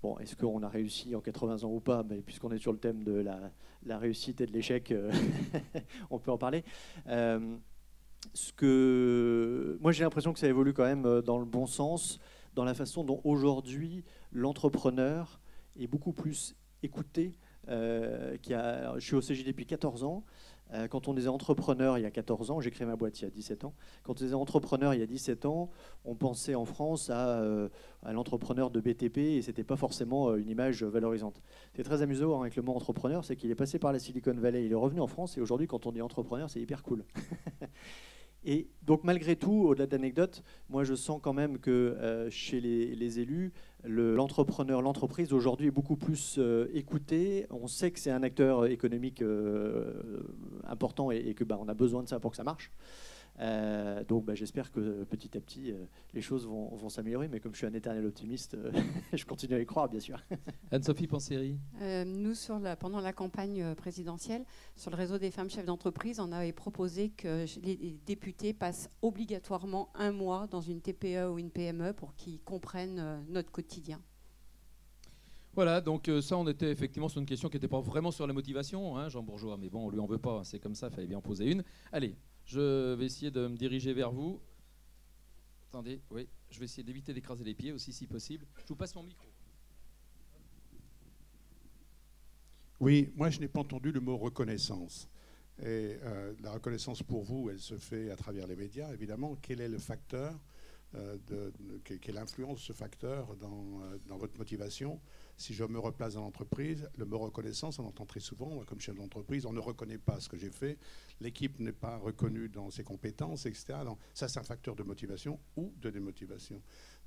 Bon, est-ce qu'on a réussi en 80 ans ou pas? Puisqu'on est sur le thème de la réussite et de l'échec, on peut en parler. Moi, j'ai l'impression que ça évolue quand même dans le bon sens, dans la façon dont aujourd'hui l'entrepreneur est beaucoup plus écouté. Je suis au CJD depuis 14 ans. Quand on disait entrepreneur il y a 14 ans, j'ai créé ma boîte il y a 17 ans. Quand on disait entrepreneur il y a 17 ans, on pensait en France à l'entrepreneur de BTP et c'était pas forcément une image valorisante. C'est très amusant avec le mot entrepreneur, c'est qu'il est passé par la Silicon Valley, il est revenu en France et aujourd'hui quand on dit entrepreneur, c'est hyper cool. Et donc malgré tout, au-delà d'anecdotes, moi je sens quand même que chez les élus, l'entrepreneur, l'entreprise aujourd'hui est beaucoup plus écouté. On sait que c'est un acteur économique important et que on a besoin de ça pour que ça marche. Donc j'espère que petit à petit, les choses vont s'améliorer. Mais comme je suis un éternel optimiste, je continue à y croire, bien sûr. Anne-Sophie Panseri. Nous, pendant la campagne présidentielle, sur le réseau des femmes chefs d'entreprise, on avait proposé que les députés passent obligatoirement un mois dans une TPE ou une PME pour qu'ils comprennent notre quotidien. Voilà, donc ça, on était effectivement sur une question qui n'était pas vraiment sur la motivation, hein, Jean Bourgeois, mais bon, on lui en veut pas, c'est comme ça, il fallait bien en poser une. Allez, je vais essayer de me diriger vers vous. Attendez, oui, je vais essayer d'éviter d'écraser les pieds aussi, si possible. Je vous passe mon micro. Oui, moi, je n'ai pas entendu le mot reconnaissance. Et la reconnaissance pour vous, elle se fait à travers les médias, évidemment. Quel est le facteur quelle est l'influence de ce facteur dans votre motivation? Si je me replace dans l'entreprise, le mot reconnaissance, on entend très souvent, moi, comme chef d'entreprise, on ne reconnaît pas ce que j'ai fait, l'équipe n'est pas reconnue dans ses compétences, etc. Donc, ça, c'est un facteur de motivation ou de démotivation.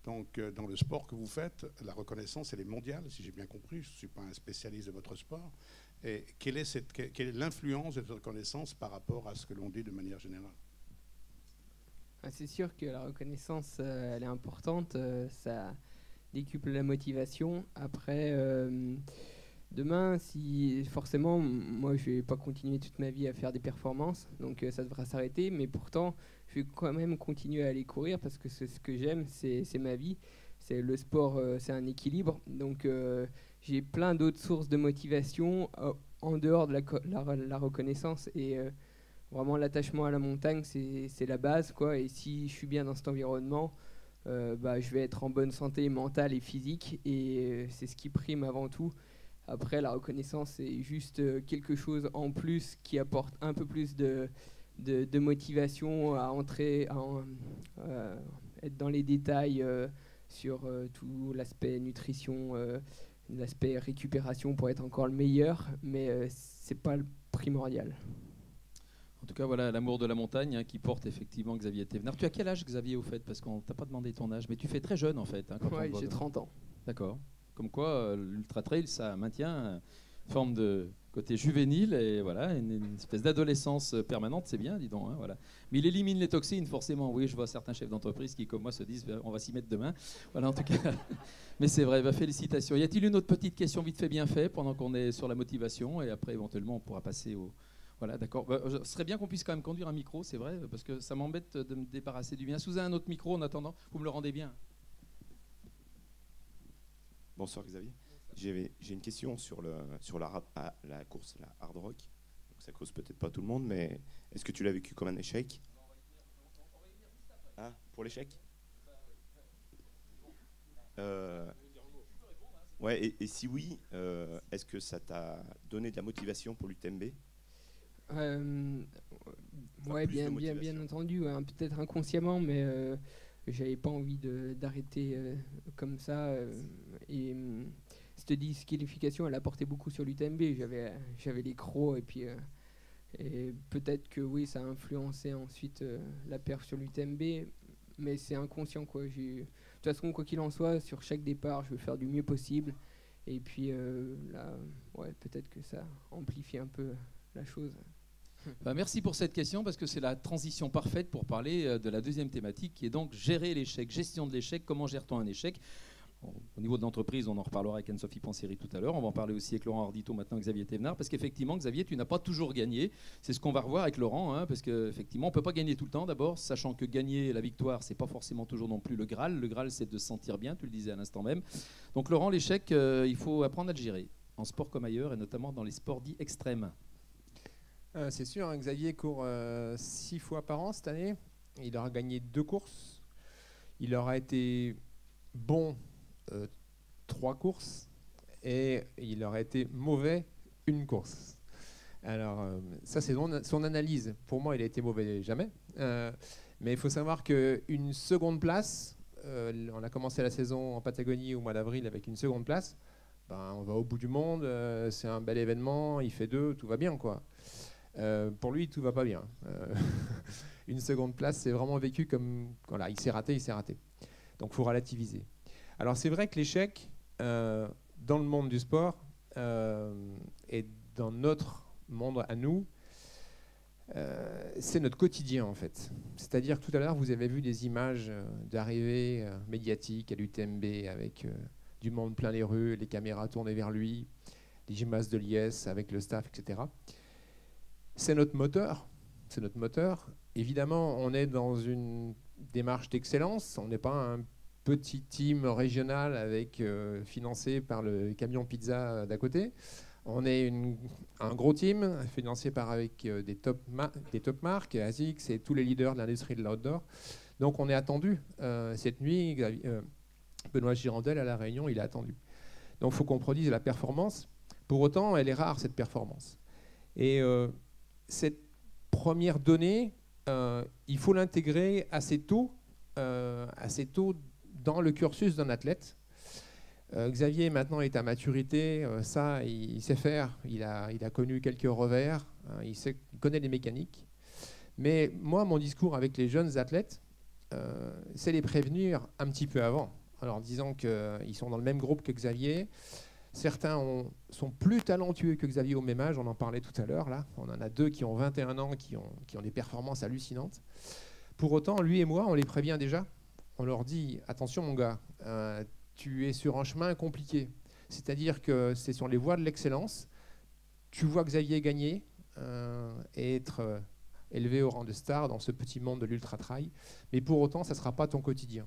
Donc, dans le sport que vous faites, la reconnaissance, elle est mondiale, si j'ai bien compris. Je ne suis pas un spécialiste de votre sport. Et quelle est l'influence de cette reconnaissance par rapport à ce que l'on dit de manière générale? C'est sûr que la reconnaissance, elle est importante, ça décuple la motivation. Après, demain, si forcément, moi, je vais pas continuer toute ma vie à faire des performances, donc ça devra s'arrêter, mais pourtant, je vais quand même continuer à aller courir parce que c'est ce que j'aime, c'est ma vie. C'est le sport, c'est un équilibre, donc j'ai plein d'autres sources de motivation en dehors de la reconnaissance et vraiment, l'attachement à la montagne, c'est la base, quoi. Et si je suis bien dans cet environnement, je vais être en bonne santé mentale et physique. Et c'est ce qui prime avant tout. Après, la reconnaissance, c'est juste quelque chose en plus qui apporte un peu plus de motivation à entrer, être dans les détails sur tout l'aspect nutrition, l'aspect récupération pour être encore le meilleur. Mais c'est pas le primordial. En tout cas, voilà l'amour de la montagne qui porte effectivement Xavier Thévenard. Tu as quel âge, Xavier, au fait? Parce qu'on ne t'a pas demandé ton âge, mais tu fais très jeune, en fait. Oui, j'ai 30 ans. D'accord. Comme quoi, l'ultra-trail, ça maintient une forme de côté juvénile et voilà, une espèce d'adolescence permanente, c'est bien, dis donc. Hein, voilà. Mais il élimine les toxines, forcément. Oui, je vois certains chefs d'entreprise qui, comme moi, se disent on va s'y mettre demain. Voilà, en tout cas. Mais c'est vrai, félicitations. Y a-t-il une autre petite question vite fait, bien fait, pendant qu'on est sur la motivation? Et après, éventuellement, on pourra passer au... Voilà, d'accord. Ce serait bien qu'on puisse quand même conduire un micro, c'est vrai, parce que ça m'embête de me débarrasser du mien. Si vous avez un autre micro en attendant, vous me le rendez bien. Bonsoir Xavier. J'ai une question sur la course, la hard rock. Donc, ça cause peut-être pas tout le monde, mais est-ce que tu l'as vécu comme un échec? Ah, pour l'échec? Ouais, et si oui, est-ce que ça t'a donné de la motivation pour l'UTMB? Ouais, bien entendu, hein, peut-être inconsciemment, mais j'avais pas envie d'arrêter comme ça. Et cette disqualification, elle apportait beaucoup sur l'UTMB. J'avais les crocs, et puis et peut-être que oui, ça a influencé ensuite la perf sur l'UTMB, mais c'est inconscient, quoi. De toute façon, quoi qu'il en soit, sur chaque départ, je veux faire du mieux possible. Et puis là, ouais, peut-être que ça amplifie un peu la chose. Merci pour cette question parce que c'est la transition parfaite pour parler de la deuxième thématique qui est donc gérer l'échec, gestion de l'échec, comment gère-t-on un échec? Au niveau de l'entreprise, on en reparlera avec Anne-Sophie Panseri tout à l'heure, on va en parler aussi avec Laurent Ardito maintenant, Xavier Thévenard, parce qu'effectivement Xavier, tu n'as pas toujours gagné, c'est ce qu'on va revoir avec Laurent, hein, parce qu'effectivement on ne peut pas gagner tout le temps d'abord, sachant que gagner la victoire, c'est pas forcément toujours non plus le Graal c'est de se sentir bien, tu le disais à l'instant même. Donc Laurent, l'échec, il faut apprendre à le gérer, en sport comme ailleurs, et notamment dans les sports dits extrêmes. C'est sûr, hein, Xavier court 6 fois par an cette année. Il aura gagné 2 courses. Il aura été bon 3 courses. Et il aura été mauvais 1 course. Alors, ça, c'est son analyse. Pour moi, il a été mauvais jamais. Mais il faut savoir qu'une seconde place, on a commencé la saison en Patagonie au mois d'avril avec une seconde place. On va au bout du monde, c'est un bel événement, il fait 2, tout va bien, quoi. Pour lui, tout va pas bien. Une seconde place, c'est vraiment vécu comme voilà, il s'est raté. Donc, il faut relativiser. Alors, c'est vrai que l'échec, dans le monde du sport et dans notre monde à nous, c'est notre quotidien en fait. C'est-à-dire que tout à l'heure, vous avez vu des images d'arrivée médiatique à l'UTMB avec du monde plein les rues, les caméras tournées vers lui, les gymnases de l'IS avec le staff, etc. C'est notre moteur. C'est notre moteur. Évidemment, on est dans une démarche d'excellence. On n'est pas un petit team régional avec, financé par le camion pizza d'à côté. On est un gros team financé avec des top marques, ASICS et tous les leaders de l'industrie de l'outdoor. Donc on est attendu. Cette nuit, Benoît Girandel à La Réunion, il est attendu. Donc il faut qu'on produise la performance. Pour autant, elle est rare, cette performance. Et cette première donnée, il faut l'intégrer assez tôt dans le cursus d'un athlète. Xavier maintenant est à maturité, ça il sait faire, il a connu quelques revers, il connaît les mécaniques. Mais moi, mon discours avec les jeunes athlètes, c'est les prévenir un petit peu avant, en leur disant qu'ils sont dans le même groupe que Xavier. Certains sont plus talentueux que Xavier au même âge, on en parlait tout à l'heure, là. On en a 2 qui ont 21 ans, qui ont des performances hallucinantes. Pour autant, lui et moi, on les prévient déjà. On leur dit, attention mon gars, tu es sur un chemin compliqué. C'est-à-dire que c'est sur les voies de l'excellence. Tu vois Xavier gagner et être élevé au rang de star dans ce petit monde de l'ultra-trail. Mais pour autant, ça ne sera pas ton quotidien.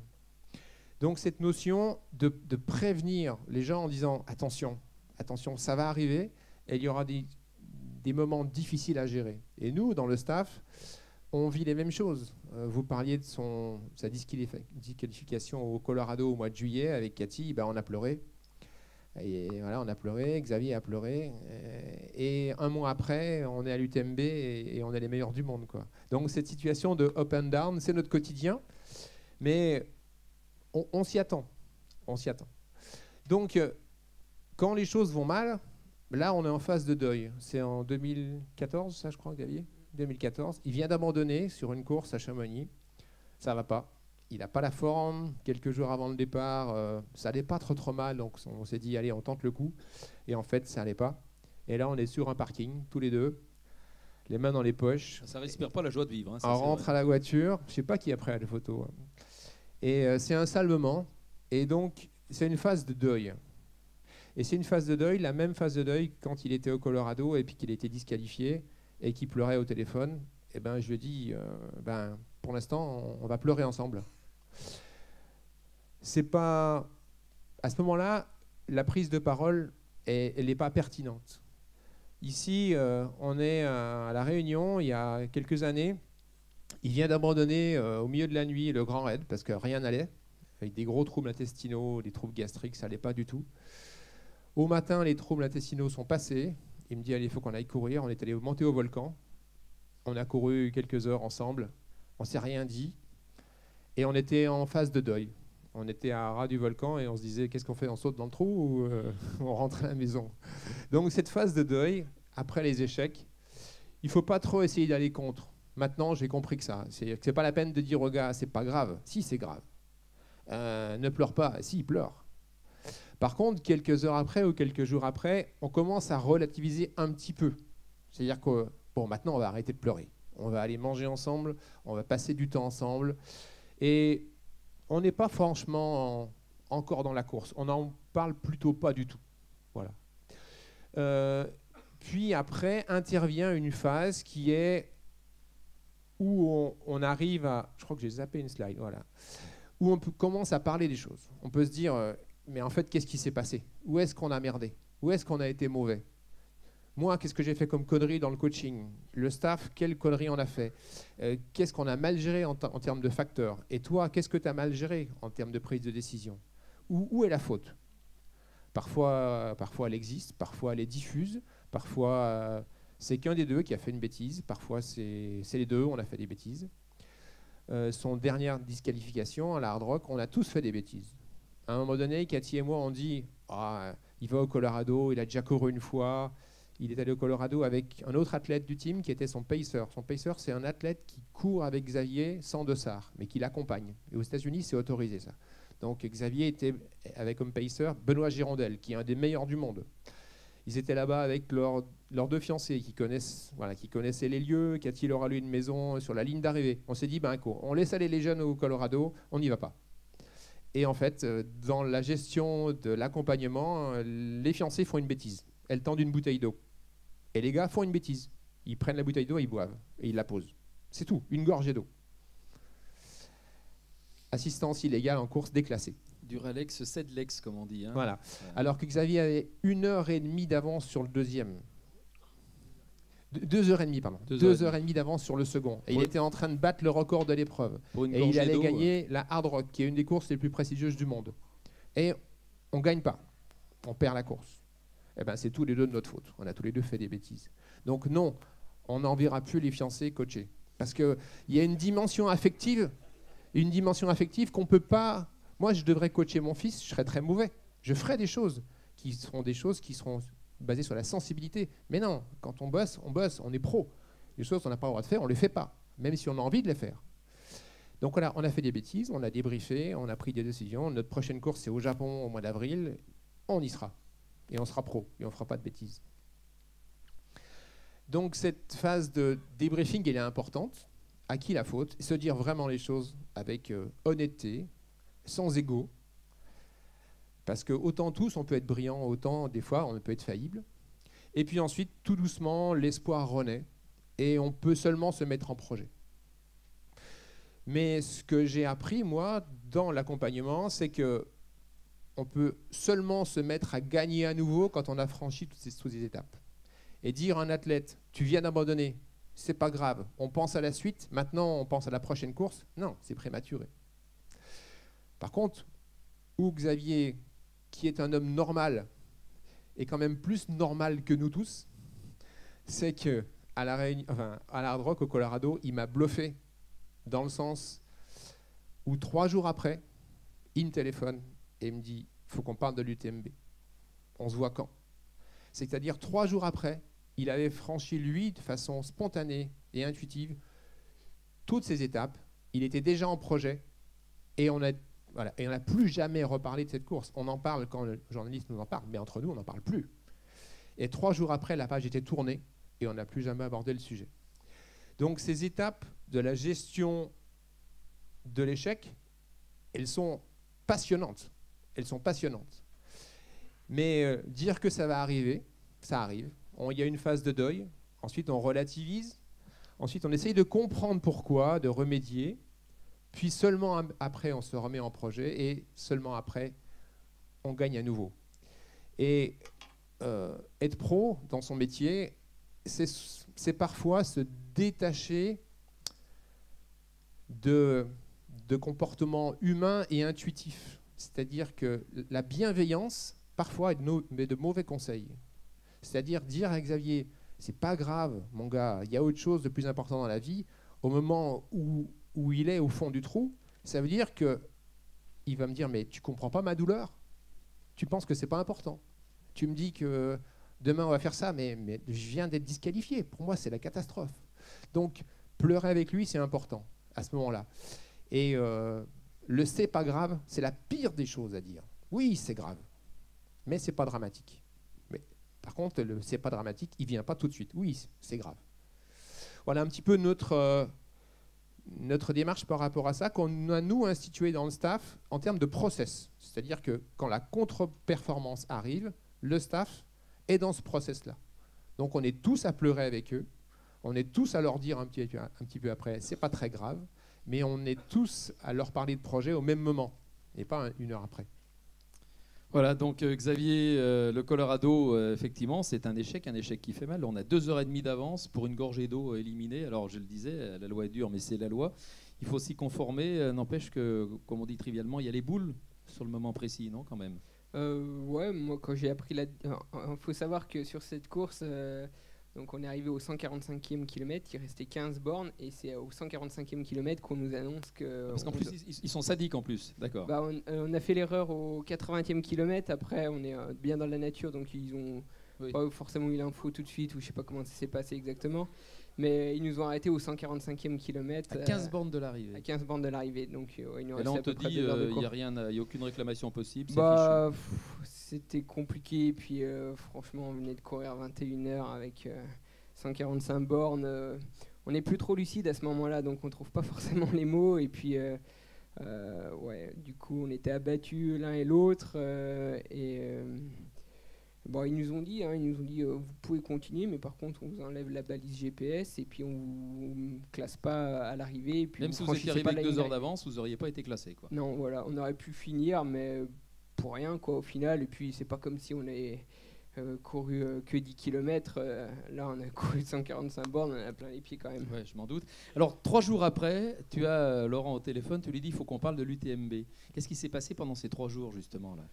Donc cette notion de prévenir les gens en disant attention, attention, ça va arriver et il y aura des moments difficiles à gérer. Et nous, dans le staff, on vit les mêmes choses. Vous parliez de sa disqualification au Colorado au mois de juillet avec Cathy, on a pleuré. Et voilà, on a pleuré, Xavier a pleuré. Et un mois après, on est à l'UTMB et on est les meilleurs du monde, quoi. Donc cette situation de up and down, c'est notre quotidien. Mais on s'y attend. On s'y attend. Donc, quand les choses vont mal, là, on est en phase de deuil. C'est en 2014, ça, je crois, Xavier 2014. Il vient d'abandonner sur une course à Chamonix. Ça ne va pas. Il n'a pas la forme. Quelques jours avant le départ, ça n'allait pas trop mal. Donc, on s'est dit, allez, on tente le coup. Et en fait, ça n'allait pas. Et là, on est sur un parking, tous les deux, les mains dans les poches. Ça ne respire pas la joie de vivre. Hein, ça, on rentre à la voiture. Je ne sais pas qui a pris la photo. Et c'est un sale moment. Et donc, c'est une phase de deuil. Et c'est une phase de deuil, la même phase de deuil quand il était au Colorado et puis qu'il était disqualifié et qu'il pleurait au téléphone. Et je lui dis, pour l'instant, on va pleurer ensemble. C'est pas... À ce moment-là, la prise de parole, elle n'est pas pertinente. Ici, on est à La Réunion, il y a quelques années. Il vient d'abandonner au milieu de la nuit le Grand Raid parce que rien n'allait, avec des gros troubles intestinaux, des troubles gastriques, ça n'allait pas du tout. Au matin, les troubles intestinaux sont passés. Il me dit, allez, il faut qu'on aille courir. On est allé monter au volcan. On a couru quelques heures ensemble. On ne s'est rien dit. Et on était en phase de deuil. On était à ras du volcan et on se disait, qu'est-ce qu'on fait? On saute dans le trou ou on rentre à la maison? Donc cette phase de deuil, après les échecs, il ne faut pas trop essayer d'aller contre. Maintenant, j'ai compris que c'est pas la peine de dire aux gars, c'est pas grave. Si, c'est grave. Ne pleure pas. Si, il pleure. Par contre, quelques heures après ou quelques jours après, on commence à relativiser un petit peu. C'est-à-dire que, maintenant, on va arrêter de pleurer. On va aller manger ensemble, on va passer du temps ensemble. Et on n'est pas franchement encore dans la course. On n'en parle plutôt pas du tout. Voilà. Puis après, intervient une phase qui est où on arrive à... Je crois que j'ai zappé une slide, voilà. Où on commence à parler des choses. On peut se dire, mais en fait, qu'est-ce qui s'est passé? Où est-ce qu'on a merdé? Où est-ce qu'on a été mauvais? Moi, qu'est-ce que j'ai fait comme connerie dans le coaching? Le staff, quelle connerie on a fait? Qu'est-ce qu'on a mal géré en termes de facteurs? Et toi, qu'est-ce que tu as mal géré en termes de prise de décision? Où est la faute? Parfois, elle existe, parfois elle est diffuse, parfois c'est qu'un des deux qui a fait une bêtise, parfois c'est les deux, on a fait des bêtises. Son dernière disqualification à la Hard Rock, on a tous fait des bêtises. À un moment donné, Cathy et moi, on dit il va au Colorado, il a déjà couru une fois. Il est allé au Colorado avec un autre athlète du team qui était son pacer. Son pacer, c'est un athlète qui court avec Xavier sans dossard, mais qui l'accompagne. Et aux États-Unis, c'est autorisé ça. Donc Xavier était avec comme pacer Benoît Girandel, qui est un des meilleurs du monde. Ils étaient là-bas avec leurs deux fiancés qui connaissaient les lieux, qui leur a loué une maison sur la ligne d'arrivée. On s'est dit, on laisse aller les jeunes au Colorado, on n'y va pas. Et en fait, dans la gestion de l'accompagnement, les fiancés font une bêtise. Elles tendent une bouteille d'eau. Et les gars font une bêtise. Ils prennent la bouteille d'eau, ils boivent et ils la posent. C'est tout, une gorgée d'eau. Assistance illégale en course déclassée. Duralex, Sedlex, comme on dit. Hein. Voilà. Alors que Xavier avait 1h30 d'avance sur le deuxième. 2h30, pardon. 2h30 d'avance sur le second. Et il était en train de battre le record de l'épreuve. Et il allait gagner la Hard Rock, qui est une des courses les plus prestigieuses du monde. Et on ne gagne pas. On perd la course. Eh ben, c'est tous les deux de notre faute. On a tous les deux fait des bêtises. Donc non, on n'enverra plus les fiancés coachés. Parce qu'il y a une dimension affective qu'on ne peut pas... Moi, je devrais coacher mon fils, je serais très mauvais. Je ferais des choses qui seront basées sur la sensibilité. Mais non, quand on bosse, on est pro. Les choses qu'on n'a pas le droit de faire, on ne les fait pas, même si on a envie de les faire. Donc voilà, on a fait des bêtises, on a débriefé, on a pris des décisions. Notre prochaine course, c'est au Japon au mois d'avril. On y sera. Et on sera pro, et on ne fera pas de bêtises. Donc cette phase de débriefing, elle est importante. À qui la faute? Se dire vraiment les choses avec honnêteté, sans ego, parce que autant tous on peut être brillant, autant des fois on peut être faillible. Et puis ensuite, tout doucement, l'espoir renaît et on peut seulement se mettre en projet. Mais ce que j'ai appris, moi, dans l'accompagnement, c'est que on peut seulement se mettre à gagner à nouveau quand on a franchi toutes ces étapes. Et dire à un athlète, tu viens d'abandonner, c'est pas grave, on pense à la suite, maintenant on pense à la prochaine course, non, c'est prématuré. Par contre, où Xavier, qui est un homme normal, est quand même plus normal que nous tous, c'est qu'à la Hard Rock au Colorado, il m'a bluffé dans le sens où 3 jours après, il me téléphone et me dit « faut qu'on parle de l'UTMB. On se voit quand ?» C'est-à-dire 3 jours après, il avait franchi, lui, de façon spontanée et intuitive, toutes ces étapes. Il était déjà en projet et on n'a plus jamais reparlé de cette course. On en parle quand le journaliste nous en parle, mais entre nous, on n'en parle plus. Et 3 jours après, la page était tournée et on n'a plus jamais abordé le sujet. Donc ces étapes de la gestion de l'échec, elles sont passionnantes. Elles sont passionnantes. Mais dire que ça va arriver, ça arrive. Il y a une phase de deuil. Ensuite, on relativise. Ensuite, on essaye de comprendre pourquoi, de remédier. Puis seulement après, on se remet en projet. Et seulement après, on gagne à nouveau. Et être pro dans son métier, c'est parfois se détacher de comportements humains et intuitifs. C'est-à-dire que la bienveillance, parfois, est de mauvais conseils. C'est-à-dire dire à Xavier, c'est pas grave, mon gars, il y a autre chose de plus important dans la vie. Au moment où il est au fond du trou, ça veut dire qu'il va me dire, mais tu comprends pas ma douleur? Tu penses que c'est pas important? Tu me dis que demain on va faire ça, mais je viens d'être disqualifié. Pour moi, c'est la catastrophe. Donc, pleurer avec lui, c'est important à ce moment-là. Et le c'est pas grave, c'est la pire des choses à dire. Oui, c'est grave, mais c'est pas dramatique. Mais par contre, le c'est pas dramatique, il vient pas tout de suite. Oui, c'est grave. Voilà un petit peu notre démarche par rapport à ça qu'on a nous institué dans le staff en termes de process. C'est-à-dire que quand la contre-performance arrive, le staff est dans ce process-là. Donc on est tous à pleurer avec eux, on est tous à leur dire un petit peu après, c'est pas très grave, mais on est tous à leur parler de projet au même moment, et pas 1 heure après. Voilà, donc Xavier, le Colorado, effectivement, c'est un échec qui fait mal. On a 2h30 d'avance pour une gorgée d'eau éliminée. Alors, je le disais, la loi est dure, mais c'est la loi. Il faut s'y conformer. N'empêche que, comme on dit trivialement, il y a les boules sur le moment précis, non, quand même? Ouais, moi, quand j'ai appris il faut savoir que sur cette course, donc on est arrivé au 145e kilomètre, il restait 15 bornes, et c'est au 145e kilomètre qu'on nous annonce que... Parce qu'en plus, ils sont sadiques en plus, d'accord. Bah, on a fait l'erreur au 80e kilomètre, après on est bien dans la nature, donc ils ont pas forcément eu l'info tout de suite, ou je sais pas comment ça s'est passé exactement. Mais ils nous ont arrêtés au 145e kilomètre. À 15 bornes de l'arrivée. À 15 bornes de l'arrivée. Donc, il nous et là, on te dit, il n'y a aucune réclamation possible. C'était compliqué. Et puis, franchement, on venait de courir 21 heures avec 145 bornes. On n'est plus trop lucide à ce moment-là, donc on ne trouve pas forcément les mots. Et puis, du coup, on était abattus l'un et l'autre. Ils nous ont dit, vous pouvez continuer, mais par contre, on vous enlève la balise GPS et puis on vous classe pas à l'arrivée. Même si vous étiez arrivé avec 2 heures d'avance, vous n'auriez pas été classé, quoi. Non, voilà, on aurait pu finir, mais pour rien, quoi, au final. Et puis, c'est pas comme si on avait couru que 10 km. Là, on a couru 145 bornes, on a plein les pieds quand même. Ouais, je m'en doute. Alors, 3 jours après, tu as Laurent au téléphone, tu lui dis, il faut qu'on parle de l'UTMB. Qu'est-ce qui s'est passé pendant ces 3 jours, justement, là ?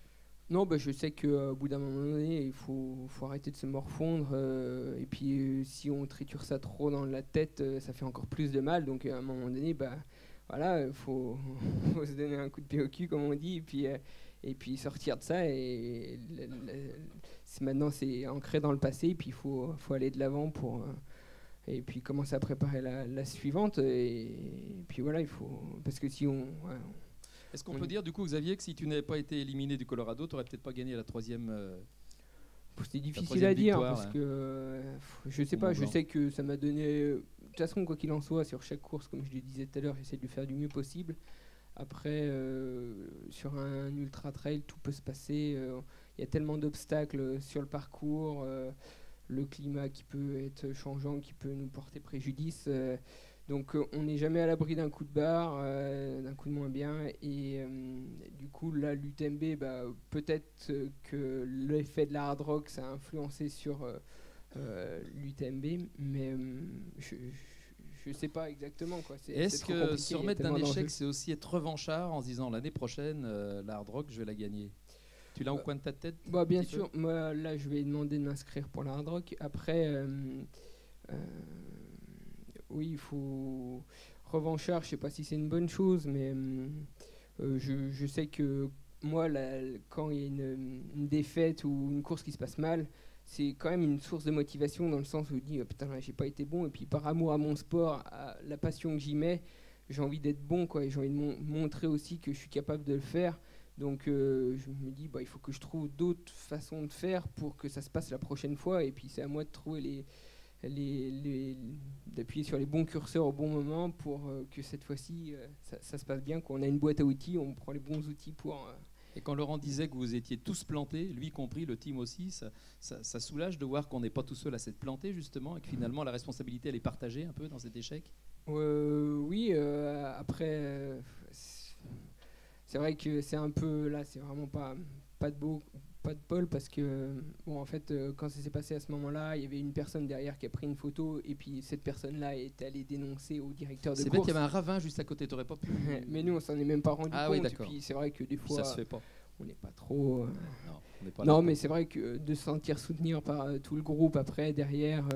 Non, je sais qu'au bout d'un moment donné, il faut arrêter de se morfondre. Et puis, si on triture ça trop dans la tête, ça fait encore plus de mal. Donc, à un moment donné, il faut se donner un coup de pied au cul, comme on dit, et puis sortir de ça. Et maintenant, c'est ancré dans le passé. Et puis, il faut aller de l'avant et puis commencer à préparer la suivante. Et puis, voilà, il faut... Parce que si on... Est-ce qu'on peut dire, du coup, Xavier, que si tu n'avais pas été éliminé du Colorado, tu n'aurais peut-être pas gagné la 3e C'est difficile à dire, parce que je sais pas, je sais que ça m'a donné... De toute façon, quoi qu'il en soit, sur chaque course, comme je le disais tout à l'heure, j'essaie de faire du mieux possible. Après, sur un ultra-trail, tout peut se passer. Il y a tellement d'obstacles sur le parcours, le climat qui peut être changeant, qui peut nous porter préjudice. Donc on n'est jamais à l'abri d'un coup de barre, d'un coup de moins bien. Et du coup, là, l'UTMB, peut-être que l'effet de la hard rock, ça a influencé sur l'UTMB, mais je ne sais pas exactement, quoi. Est-ce que se remettre d'un échec, c'est aussi être revanchard en se disant l'année prochaine, la hard rock, je vais la gagner? Tu l'as au coin de ta tête? Bien sûr, moi, là, je vais demander de m'inscrire pour la hard rock. Après... oui, il faut revanchard, je ne sais pas si c'est une bonne chose, mais je sais que moi, quand il y a une défaite ou une course qui se passe mal, c'est quand même une source de motivation dans le sens où je dis putain, là, j'ai pas été bon, et puis par amour à mon sport, à la passion que j'y mets, j'ai envie d'être bon, quoi, et j'ai envie de montrer aussi que je suis capable de le faire. Donc je me dis il faut que je trouve d'autres façons de faire pour que ça se passe la prochaine fois, et puis c'est à moi de trouver d'appuyer sur les bons curseurs au bon moment pour que cette fois-ci ça se passe bien. Quand on a une boîte à outils, on prend les bons outils pour... Et quand Laurent disait que vous étiez tous plantés, lui compris, le team aussi, ça soulage de voir qu'on n'est pas tout seul à s'être planté, justement, et que finalement la responsabilité elle est partagée un peu dans cet échec? Oui, après c'est vrai que c'est un peu là, c'est vraiment pas de bol, parce que en fait quand ça s'est passé à ce moment-là, il y avait une personne derrière qui a pris une photo, et puis cette personne-là est allée dénoncer au directeur de course. C'est bête, il y avait un ravin juste à côté, t'aurais pas pu... Mais nous on s'en est même pas rendu compte. Oui, et puis c'est vrai que des fois ça se fait pas. On n'est pas trop... Non, on n'est pas non, mais c'est vrai que de se sentir soutenir par tout le groupe après, derrière,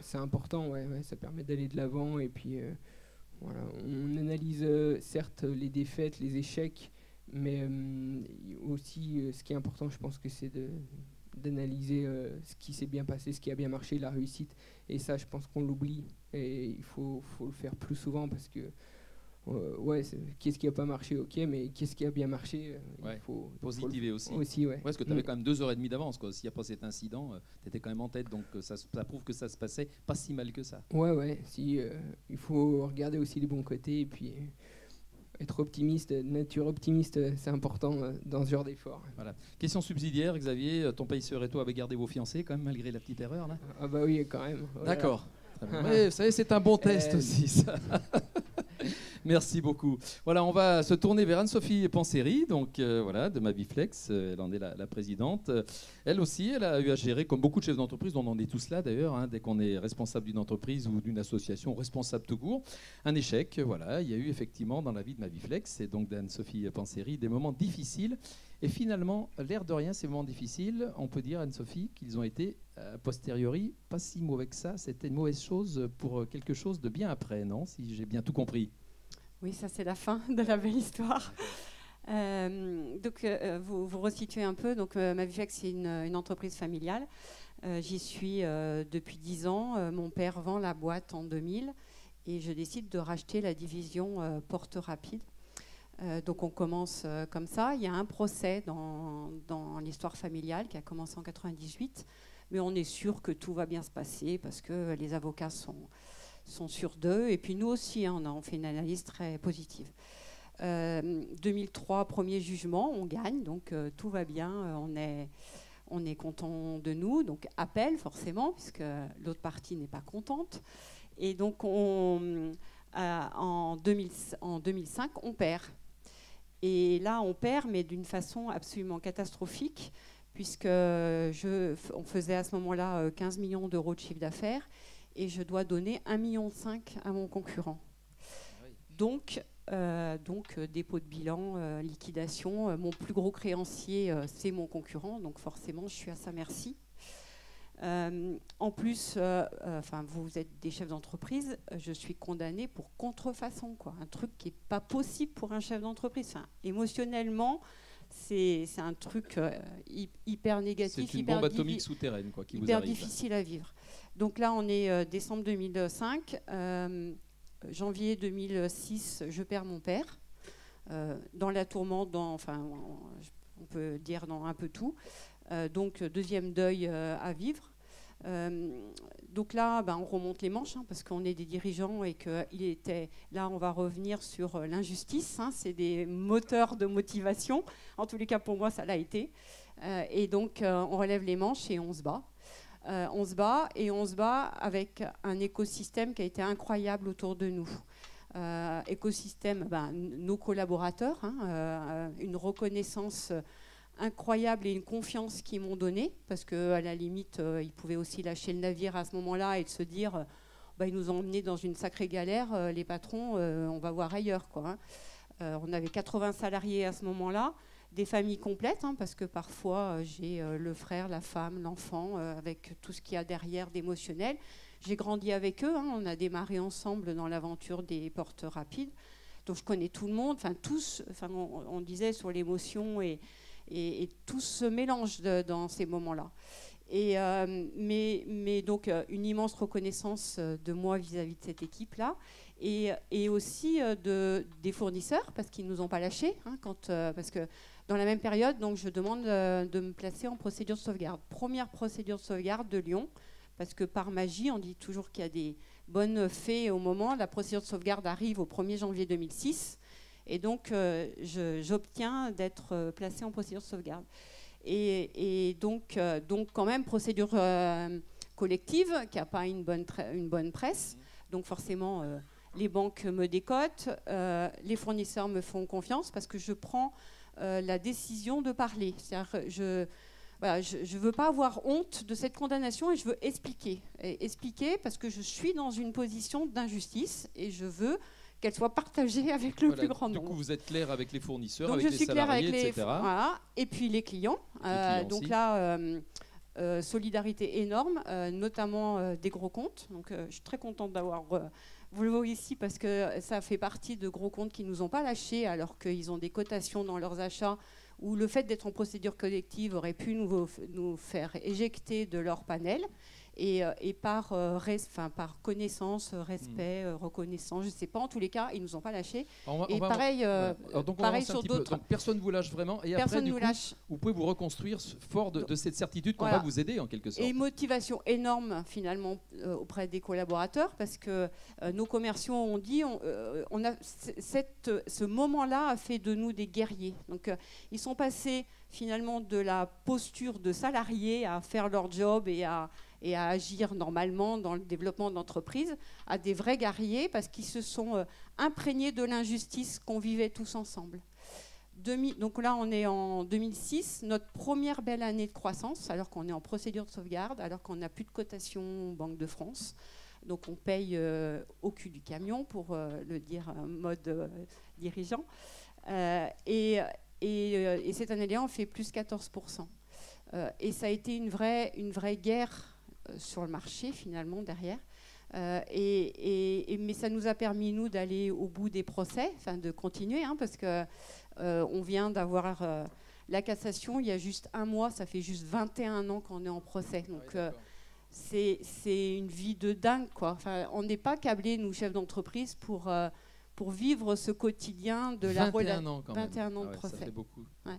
c'est important, ça permet d'aller de l'avant. Et puis voilà, on analyse certes les défaites, les échecs, mais aussi ce qui est important, je pense que c'est d'analyser ce qui s'est bien passé, ce qui a bien marché, la réussite. Et ça, je pense qu'on l'oublie, et il faut le faire plus souvent, parce que qu'est-ce qui n'a pas marché, ok, mais qu'est-ce qui a bien marché, il faut positiver aussi. Parce que tu avais quand même 2h30 d'avance, quoi. S'il n'y a pas cet incident, tu étais quand même en tête, donc ça prouve que ça se passait pas si mal que ça. Il faut regarder aussi les bons côtés, et puis être optimiste, nature optimiste, c'est important dans ce genre d'effort. Voilà. Question subsidiaire, Xavier, ton paysseur et toi avez gardé vos fiancés quand même, malgré la petite erreur là? Oui, quand même. Voilà. D'accord. Oui, vous savez, c'est un bon test aussi, ça. Merci beaucoup. Voilà, on va se tourner vers Anne-Sophie Panseri, donc voilà, de Maviflex. Elle en est la présidente. Elle aussi, elle a eu à gérer, comme beaucoup de chefs d'entreprise, on en est tous là d'ailleurs, dès qu'on est responsable d'une entreprise ou d'une association, responsable tout court, un échec. Voilà, il y a eu effectivement dans la vie de Maviflex et donc d'Anne-Sophie Panseri des moments difficiles. Et finalement, l'air de rien, ces moments difficiles, on peut dire, Anne-Sophie, qu'ils ont été a posteriori pas si mauvais que ça. C'était une mauvaise chose pour quelque chose de bien après, non? Si j'ai bien tout compris. Oui, ça c'est la fin de la belle histoire. Vous resituez un peu. Donc, Maviflex, c'est une entreprise familiale. J'y suis depuis 10 ans. Mon père vend la boîte en 2000 et je décide de racheter la division Porte Rapide. Donc on commence comme ça. Il y a un procès dans l'histoire familiale qui a commencé en 98, mais on est sûr que tout va bien se passer parce que les avocats sont sûrs d'eux. Et puis nous aussi, hein, on fait une analyse très positive. 2003, premier jugement, on gagne, donc tout va bien, on est content de nous, donc appel forcément, puisque l'autre partie n'est pas contente. Et donc en 2005, on perd. Et là, on perd, mais d'une façon absolument catastrophique, puisque on faisait à ce moment-là 15 millions d'euros de chiffre d'affaires, et je dois donner 1,5 million à mon concurrent. Donc, dépôt de bilan, liquidation. Mon plus gros créancier, c'est mon concurrent, donc forcément, je suis à sa merci. En plus, vous êtes des chefs d'entreprise, je suis condamnée pour contrefaçon, quoi. Un truc qui n'est pas possible pour un chef d'entreprise. Enfin, émotionnellement, c'est un truc hyper négatif, c'est une bombe atomique souterraine, quoi, qui vous hyper arrive. Difficile à vivre. Donc là, on est décembre 2005. Janvier 2006, je perds mon père. Dans la tourmente, on peut dire dans un peu tout. Donc, deuxième deuil à vivre. Donc là, on remonte les manches, hein, parce qu'on est des dirigeants et qu'il était... Là, on va revenir sur l'injustice. Hein, c'est des moteurs de motivation. En tous les cas, pour moi, ça l'a été. Et donc, on relève les manches et on se bat. On se bat avec un écosystème qui a été incroyable autour de nous. Écosystème, nos collaborateurs, hein, une reconnaissance incroyable et une confiance qu'ils m'ont donnée, parce qu'à la limite, ils pouvaient aussi lâcher le navire à ce moment-là et de se dire, ils nous ont emmenés dans une sacrée galère, les patrons, on va voir ailleurs, quoi, hein. On avait 80 salariés à ce moment-là, des familles complètes, hein, parce que parfois j'ai le frère, la femme, l'enfant, avec tout ce qu'il y a derrière d'émotionnel. J'ai grandi avec eux, hein, on a démarré ensemble dans l'aventure des portes rapides, donc je connais tout le monde, tous, on disait sur l'émotion et tout se mélange dans ces moments-là. Mais donc une immense reconnaissance de moi vis-à-vis de cette équipe-là, et aussi des fournisseurs, parce qu'ils ne nous ont pas lâchés, hein, parce que dans la même période, donc, je demande de me placer en procédure de sauvegarde. Première procédure de sauvegarde de Lyon, parce que par magie, on dit toujours qu'il y a des bonnes fées au moment. La procédure de sauvegarde arrive au 1er janvier 2006, et donc j'obtiens d'être placée en procédure de sauvegarde. Et donc quand même, procédure collective, qui n'a pas une bonne presse. Donc forcément, les banques me décotent, les fournisseurs me font confiance, parce que je prends la décision de parler. C'est-à-dire que je ne veux pas avoir honte de cette condamnation, et je veux expliquer. Expliquer parce que je suis dans une position d'injustice et je veux qu'elle soit partagée avec le plus grand nombre. Du coup, vous êtes clair avec les fournisseurs, donc avec les salariés, etc. Voilà, et puis les clients. Donc aussi. Là, solidarité énorme, notamment des gros comptes. Donc, je suis très contente d'avoir... vous le voyez ici, parce que ça fait partie de gros comptes qui ne nous ont pas lâchés, alors qu'ils ont des cotations dans leurs achats, où le fait d'être en procédure collective aurait pu nous faire éjecter de leur panel. Et par connaissance, respect, reconnaissance, je ne sais pas, en tous les cas, ils ne nous ont pas lâchés. Pareil sur d'autres. Donc personne ne vous lâche vraiment, et personne après, nous lâche. Vous pouvez vous reconstruire fort de cette certitude qu'on va vous aider en quelque sorte. Et motivation énorme finalement auprès des collaborateurs, parce que nos commerciaux ont dit, ce moment-là a fait de nous des guerriers. Donc ils sont passés finalement de la posture de salariés à faire leur job et à agir normalement dans le développement de l'entreprise, à des vrais guerriers, parce qu'ils se sont imprégnés de l'injustice qu'on vivait tous ensemble. Donc là, on est en 2006, notre première belle année de croissance, alors qu'on est en procédure de sauvegarde, alors qu'on n'a plus de cotation Banque de France. Donc on paye au cul du camion, pour le dire en mode dirigeant. Et cette année-là, on fait plus 14%. Et ça a été une vraie guerre sur le marché, finalement, derrière. Mais ça nous a permis, nous, d'aller au bout des procès, enfin de continuer, hein, parce qu'on vient d'avoir la cassation il y a juste un mois, ça fait juste 21 ans qu'on est en procès. Donc c'est une vie de dingue, quoi. Enfin, on n'est pas câblés, nous, chefs d'entreprise, pour vivre ce quotidien de la relation. 21 ans quand même. 21 ans de Ça procès. fait beaucoup. Ouais.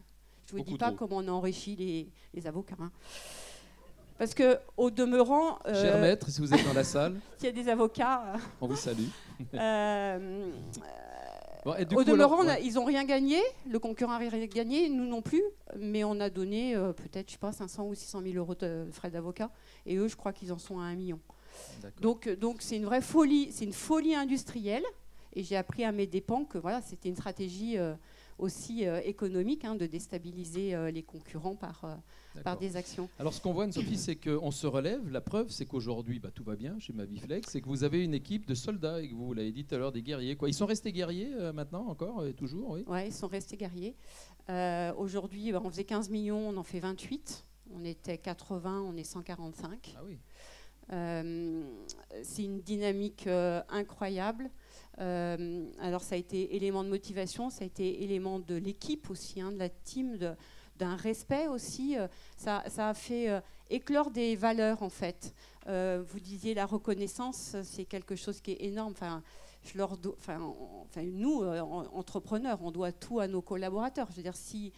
Je ne vous Beaucoup dis pas trop. comment on a enrichi les avocats. Hein. Parce qu'au demeurant... Cher maître, si vous êtes dans la salle, s'il y a des avocats... on vous salue. Bon, et du au coup, demeurant, alors, ouais. ils n'ont rien gagné, le concurrent n'a rien gagné, nous non plus, mais on a donné peut-être, je sais pas, 500 ou 600 000 euros de frais d'avocat, et eux, je crois qu'ils en sont à 1 million. Donc c'est une vraie folie, c'est une folie industrielle, et j'ai appris à mes dépens que voilà, c'était une stratégie aussi économique, hein, de déstabiliser les concurrents par des actions. Alors ce qu'on voit, Anne-Sophie, c'est qu'on se relève. La preuve, c'est qu'aujourd'hui, tout va bien chez Maviflex, c'est que vous avez une équipe de soldats, et que vous l'avez dit tout à l'heure, des guerriers. Quoi. Ils sont restés guerriers maintenant, encore, et toujours, oui. Oui, ils sont restés guerriers. Aujourd'hui, on faisait 15 millions, on en fait 28. On était 80, on est 145. Ah oui. C'est une dynamique incroyable. Alors ça a été élément de motivation, ça a été élément de l'équipe aussi, hein, de la team, d'un respect aussi. Ça a fait éclore des valeurs en fait. Vous disiez la reconnaissance, c'est quelque chose qui est énorme. Enfin, nous, entrepreneurs, on doit tout à nos collaborateurs. Je veux dire, si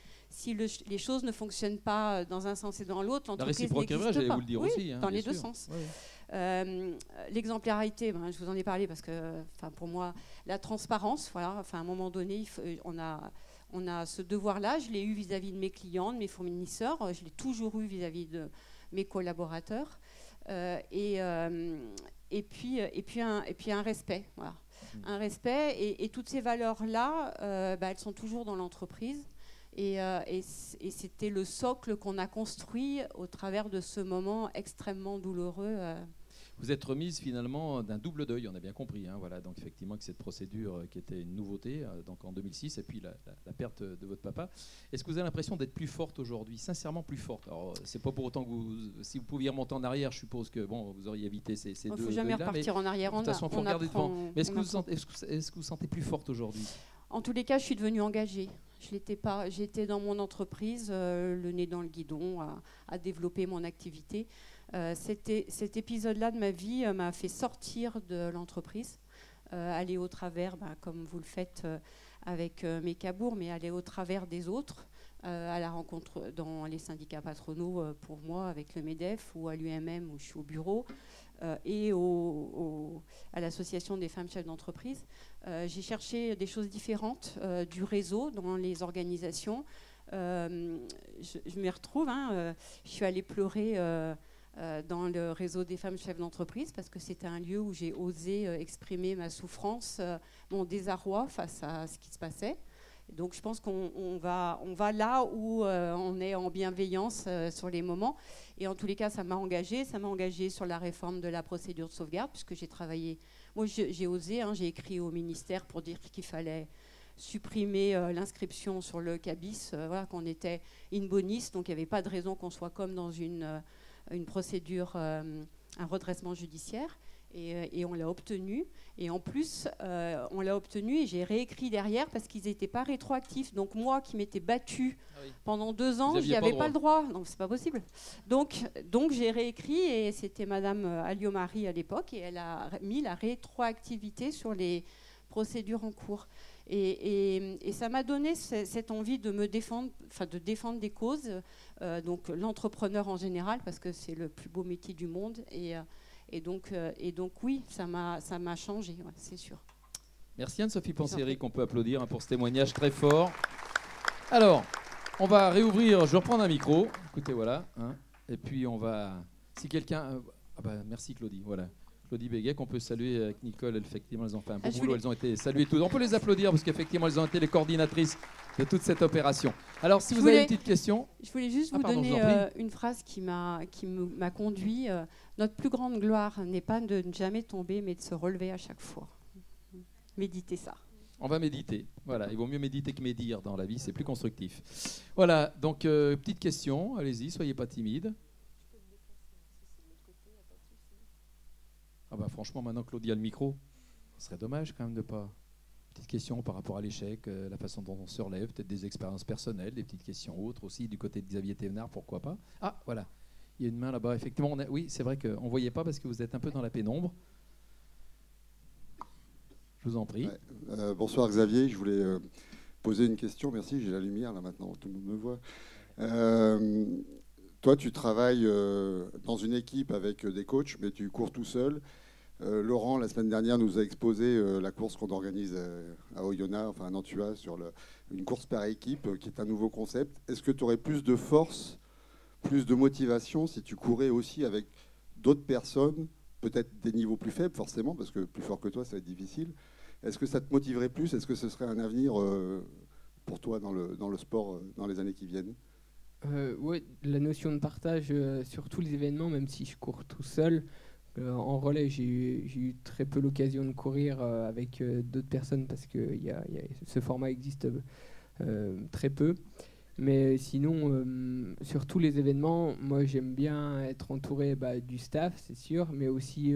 les choses ne fonctionnent pas dans un sens et dans l'autre, l'entreprise n'existe pas. La réciproque, j'allais vous le dire aussi. Hein, dans les deux sens. Oui. L'exemplarité, je vous en ai parlé parce que pour moi, la transparence, voilà, à un moment donné, on a ce devoir-là. Je l'ai eu vis-à-vis de mes clients, de mes fournisseurs, je l'ai toujours eu vis-à-vis de mes collaborateurs. Et puis un respect. Voilà. Un respect. Et toutes ces valeurs-là, elles sont toujours dans l'entreprise. Et c'était le socle qu'on a construit au travers de ce moment extrêmement douloureux. Vous êtes remise finalement d'un double deuil, on a bien compris. Hein, voilà, donc effectivement que cette procédure qui était une nouveauté, donc en 2006, et puis la perte de votre papa. Est-ce que vous avez l'impression d'être plus forte aujourd'hui, sincèrement plus forte? Alors c'est pas pour autant que si vous pouviez remonter en arrière, je suppose que vous auriez évité ces deux. Il ne faut jamais repartir en arrière. De toute façon, il faut regarder devant. Mais est-ce que vous sentez plus forte aujourd'hui? En tous les cas, je suis devenue engagée. Je l'étais pas. J'étais dans mon entreprise, le nez dans le guidon, à développer mon activité. Cet épisode-là de ma vie m'a fait sortir de l'entreprise, aller au travers, comme vous le faites avec mes cabours, mais aller au travers des autres, à la rencontre dans les syndicats patronaux pour moi, avec le MEDEF ou à l'UMM où je suis au bureau, et à l'association des femmes chefs d'entreprise. J'ai cherché des choses différentes du réseau dans les organisations. Je m'y retrouve. Je suis allée pleurer dans le réseau des femmes chefs d'entreprise parce que c'était un lieu où j'ai osé exprimer ma souffrance, mon désarroi face à ce qui se passait. Donc je pense qu'on va là où on est en bienveillance sur les moments. Et en tous les cas, ça m'a engagée. Ça m'a engagée sur la réforme de la procédure de sauvegarde puisque j'ai travaillé. Moi, j'ai osé. J'ai écrit au ministère pour dire qu'il fallait supprimer l'inscription sur le CABIS, qu'on était in bonis. Donc il n'y avait pas de raison qu'on soit comme dans une procédure, un redressement judiciaire. Et on l'a obtenu. Et en plus, on l'a obtenu et j'ai réécrit derrière parce qu'ils n'étaient pas rétroactifs. Donc moi qui m'étais battue pendant 2 ans, j'y avais pas le droit. Donc c'est pas possible. Donc j'ai réécrit et c'était Madame Alliot-Marie à l'époque et elle a mis la rétroactivité sur les procédures en cours. Et ça m'a donné cette envie de me défendre, de défendre des causes. Donc l'entrepreneur en général parce que c'est le plus beau métier du monde et donc oui, ça m'a changé, c'est sûr. Merci Anne-Sophie Panseri, qu'on peut applaudir pour ce témoignage très fort. Alors, on va réouvrir, je vais reprendre un micro. Écoutez, voilà. Et puis on va... Si quelqu'un... merci Claudie, voilà. Claudie Béguet, qu'on peut saluer avec Nicole. Effectivement, elles ont fait un bon boulot. Elles ont été saluées toutes. On peut les applaudir parce qu'effectivement, elles ont été les coordinatrices de toute cette opération. Alors, si vous avez une petite question... Je voulais juste vous donner une phrase qui m'a conduit. Notre plus grande gloire n'est pas de ne jamais tomber, mais de se relever à chaque fois. Méditez ça. On va méditer. Voilà, il vaut mieux méditer que médire dans la vie, c'est plus constructif. Voilà, donc petite question. Allez-y, soyez pas timide. Ah bah franchement, maintenant Claudia a le micro, ce serait dommage quand même de pas... Petite question par rapport à l'échec, la façon dont on se relève, peut-être des expériences personnelles, des petites questions autres aussi, du côté de Xavier Thévenard, pourquoi pas. Ah, voilà, il y a une main là-bas, effectivement. Oui, c'est vrai qu'on ne voyait pas parce que vous êtes un peu dans la pénombre. Je vous en prie. Ouais. Bonsoir Xavier, je voulais poser une question. Merci, j'ai la lumière là maintenant, tout le monde me voit. Toi, tu travailles dans une équipe avec des coachs, mais tu cours tout seul. Laurent, la semaine dernière, nous a exposé la course qu'on organise à Oyonnax, enfin à Nantua, sur une course par équipe, qui est un nouveau concept. Est-ce que tu aurais plus de force, plus de motivation si tu courais aussi avec d'autres personnes, peut-être des niveaux plus faibles forcément, parce que plus fort que toi, ça va être difficile. Est-ce que ça te motiverait plus? Est-ce que ce serait un avenir pour toi dans le sport dans les années qui viennent? Oui, la notion de partage sur tous les événements, même si je cours tout seul. En relais, j'ai eu très peu l'occasion de courir avec d'autres personnes parce que ce format existe très peu. Mais sinon, sur tous les événements, moi j'aime bien être entouré du staff, c'est sûr, mais aussi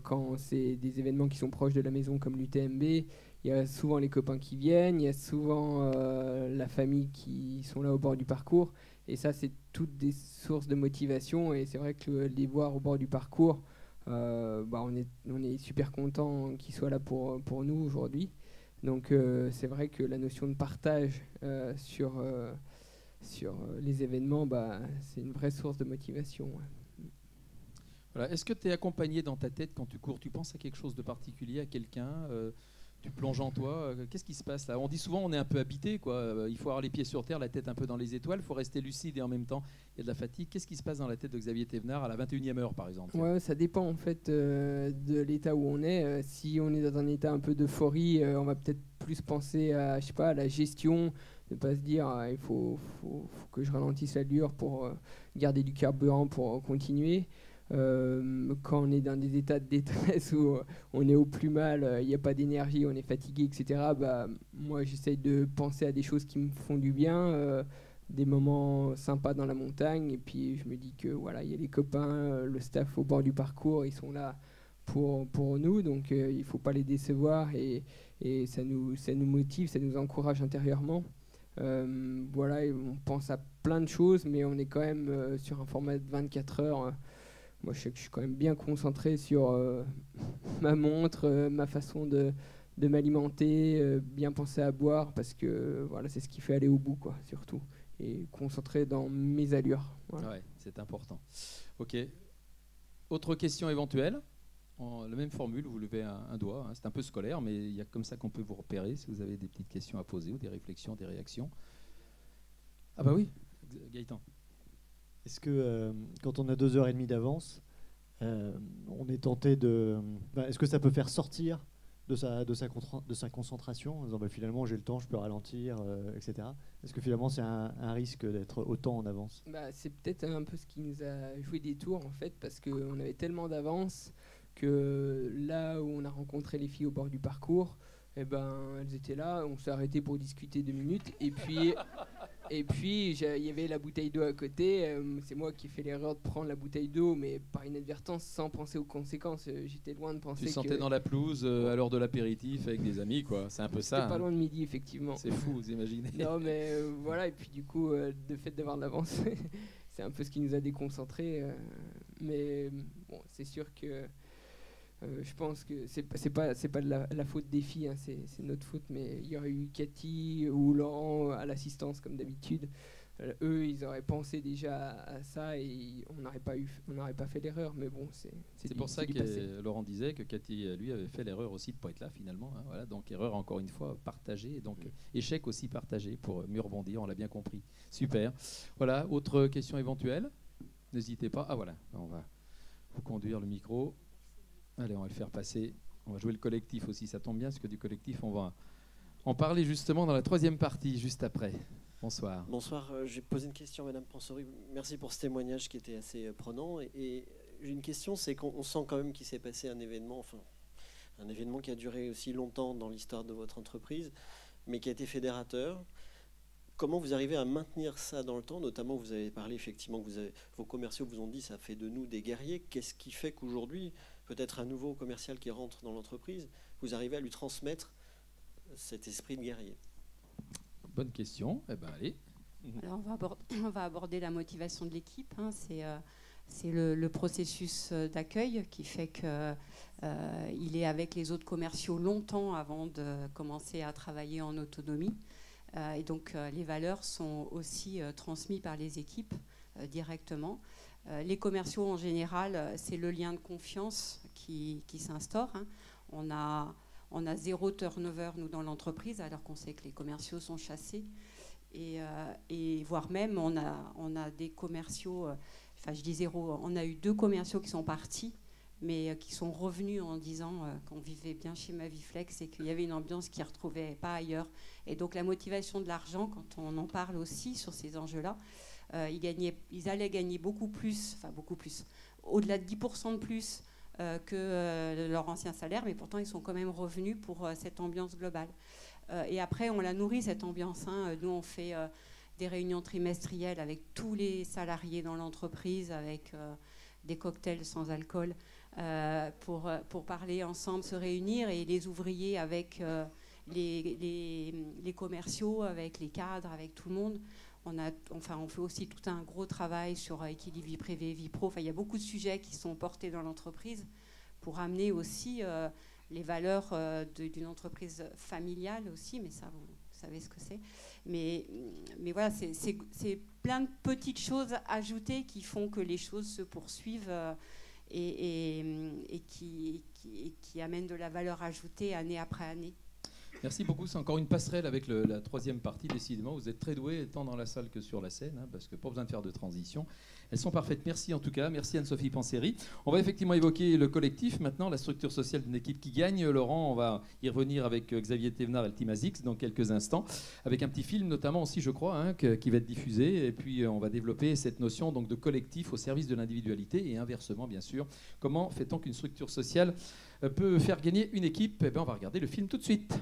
quand c'est des événements qui sont proches de la maison comme l'UTMB, il y a souvent les copains qui viennent, il y a souvent la famille qui sont là au bord du parcours. Et ça, c'est toutes des sources de motivation. Et c'est vrai que les voir au bord du parcours, on est super content qu'ils soient là pour nous aujourd'hui. Donc c'est vrai que la notion de partage sur les événements, c'est une vraie source de motivation. Ouais. Voilà. Est-ce que tu es accompagné dans ta tête quand tu cours? Tu penses à quelque chose de particulier, à quelqu'un tu plonges en toi, qu'est-ce qui se passe là? On dit souvent on est un peu habité, quoi. Il faut avoir les pieds sur terre, la tête un peu dans les étoiles, il faut rester lucide et en même temps il y a de la fatigue. Qu'est-ce qui se passe dans la tête de Xavier Thévenard à la 21e heure par exemple? Ouais, ça dépend en fait de l'état où on est. Si on est dans un état un peu d'euphorie, on va peut-être plus penser à, je sais pas, à la gestion, ne pas se dire il faut que je ralentisse l'allure pour garder du carburant pour continuer. Quand on est dans des états de détresse où on est au plus mal, il n'y a pas d'énergie, on est fatigué, etc., moi j'essaye de penser à des choses qui me font du bien, des moments sympas dans la montagne, et puis je me dis que voilà, il y a les copains, le staff au bord du parcours, ils sont là pour nous, donc il ne faut pas les décevoir, et ça nous motive, ça nous encourage intérieurement. Voilà, et on pense à plein de choses, mais on est quand même sur un format de 24 heures. Moi, je sais que je suis quand même bien concentré sur ma montre, ma façon de m'alimenter, bien penser à boire, parce que voilà, c'est ce qui fait aller au bout, quoi, surtout. Et concentré dans mes allures. Voilà. Ouais, c'est important. Ok. Autre question éventuelle? La même formule, vous levez un doigt. Hein. C'est un peu scolaire, mais il y a comme ça qu'on peut vous repérer si vous avez des petites questions à poser ou des réflexions, des réactions. Ah bah oui, Gaëtan. Est-ce que quand on a 2h30 d'avance, on est tenté de... est-ce que ça peut faire sortir de sa concentration en disant finalement j'ai le temps, je peux ralentir, etc. Est-ce que finalement c'est un risque d'être autant en avance? C'est peut-être un peu ce qui nous a joué des tours en fait, parce qu'on avait tellement d'avance que là où on a rencontré les filles au bord du parcours, elles étaient là, on s'est arrêté pour discuter 2 minutes, et puis il y avait la bouteille d'eau à côté. C'est moi qui ai fait l'erreur de prendre la bouteille d'eau, mais par inadvertance, sans penser aux conséquences. J'étais loin de penser. Tu sentais dans la pelouse à l'heure de l'apéritif avec des amis, quoi. C'est un peu ça. C'était pas loin de midi, effectivement. C'est fou, vous imaginez. Non, mais voilà. Et puis du coup, le fait d'avoir de l'avance, c'est un peu ce qui nous a déconcentrés. Mais bon, c'est sûr que. Je pense que c'est pas de la faute des filles, hein, c'est notre faute, mais il y aurait eu Cathy ou Laurent à l'assistance comme d'habitude. Eux, ils auraient pensé déjà à ça et on n'aurait pas fait l'erreur, mais bon, c'est pour ça que Laurent disait que Cathy, lui, avait fait l'erreur aussi de ne pas être là finalement. Hein, voilà, donc erreur encore une fois partagée, et donc échec aussi partagé pour mieux rebondir, on l'a bien compris. Super. Voilà, autre question éventuelle? N'hésitez pas. Ah voilà, on va vous conduire le micro. Allez, on va le faire passer. On va jouer le collectif aussi. Ça tombe bien, parce que du collectif, on va en parler justement dans la 3e partie, juste après. Bonsoir. Bonsoir. J'ai posé une question à Madame Pansori. Merci pour ce témoignage qui était assez prenant. Et j'ai une question, c'est qu'on sent quand même qu'il s'est passé un événement qui a duré aussi longtemps dans l'histoire de votre entreprise, mais qui a été fédérateur. Comment vous arrivez à maintenir ça dans le temps? Notamment, vous avez parlé effectivement que vos commerciaux vous ont dit ça fait de nous des guerriers. Qu'est-ce qui fait qu'aujourd'hui peut-être un nouveau commercial qui rentre dans l'entreprise, vous arrivez à lui transmettre cet esprit de guerrier? Bonne question. Eh ben, allez. Alors on va aborder la motivation de l'équipe. Hein. C'est le processus d'accueil qui fait qu'il est avec les autres commerciaux longtemps avant de commencer à travailler en autonomie. Et donc les valeurs sont aussi transmises par les équipes directement. Les commerciaux en général, c'est le lien de confiance qui s'instaure. Hein. On a 0 turnover, nous, dans l'entreprise, alors qu'on sait que les commerciaux sont chassés. Et voire même, on a des commerciaux, enfin je dis 0, on a eu 2 commerciaux qui sont partis, mais qui sont revenus en disant qu'on vivait bien chez Maviflex et qu'il y avait une ambiance qu'ils ne retrouvaient pas ailleurs. Et donc la motivation de l'argent, quand on en parle aussi sur ces enjeux-là, ils allaient gagner beaucoup plus, au-delà de 10% de plus que leur ancien salaire, mais pourtant ils sont quand même revenus pour cette ambiance globale. Et après, on la nourrit, cette ambiance. Hein. Nous, on fait des réunions trimestrielles avec tous les salariés dans l'entreprise, avec des cocktails sans alcool, pour parler ensemble, se réunir, et les ouvriers avec les commerciaux, avec les cadres, avec tout le monde. On fait aussi tout un gros travail sur équilibre vie privée, vie pro. Enfin, il y a beaucoup de sujets qui sont portés dans l'entreprise pour amener aussi les valeurs d'une entreprise familiale aussi, mais ça, vous savez ce que c'est. Mais voilà, c'est plein de petites choses ajoutées qui font que les choses se poursuivent et qui amènent de la valeur ajoutée année après année. Merci beaucoup. C'est encore une passerelle avec la troisième partie, décidément. Vous êtes très doués, tant dans la salle que sur la scène, hein, parce que pas besoin de faire de transition. Elles sont parfaites. Merci en tout cas. Merci Anne-Sophie Panseri. On va effectivement évoquer le collectif maintenant, la structure sociale d'une équipe qui gagne. Laurent, on va y revenir avec Xavier Thévenard et le Team ASICS dans quelques instants, avec un petit film notamment aussi, je crois, hein, qui va être diffusé. Et puis on va développer cette notion donc, de collectif au service de l'individualité et inversement, bien sûr. Comment fait-on qu'une structure sociale peut faire gagner une équipe? Eh bien, on va regarder le film tout de suite.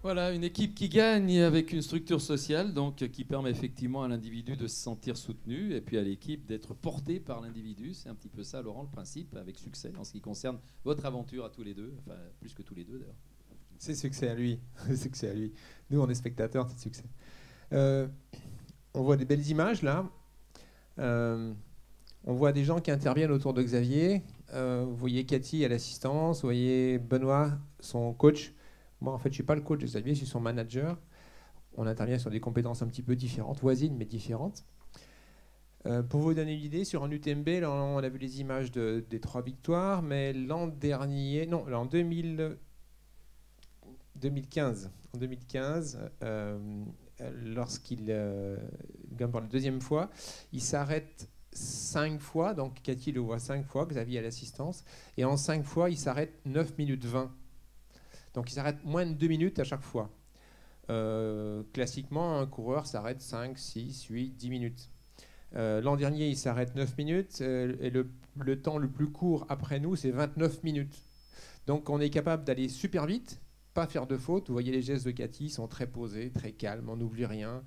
Voilà, une équipe qui gagne avec une structure sociale, donc qui permet effectivement à l'individu de se sentir soutenu et puis à l'équipe d'être portée par l'individu. C'est un petit peu ça, Laurent, le principe, avec succès en ce qui concerne votre aventure à tous les deux, enfin plus que tous les deux d'ailleurs. C'est succès à lui, c'est succès à lui. Nous, on est spectateurs, c'est succès. On voit des belles images là. On voit des gens qui interviennent autour de Xavier. Vous voyez Cathy à l'assistance, vous voyez Benoît, son coach. Moi, en fait, je ne suis pas le coach de Xavier, je suis son manager. On intervient sur des compétences un petit peu différentes, voisines, mais différentes. Pour vous donner une idée, sur un UTMB, là, on a vu les images des 3 victoires, mais l'an dernier, non, en 2015, lorsqu'il gagne pour la deuxième fois, il s'arrête 5 fois, donc Cathy le voit 5 fois, Xavier à l'assistance, et en 5 fois, il s'arrête 9 minutes 20. Donc il s'arrête moins de 2 minutes à chaque fois. Classiquement, un coureur s'arrête 5, 6, 8, 10 minutes. L'an dernier, il s'arrête 9 minutes et le temps le plus court après nous, c'est 29 minutes. Donc on est capable d'aller super vite, pas faire de faute. Vous voyez les gestes de Cathy, ils sont très posés, très calmes, on n'oublie rien.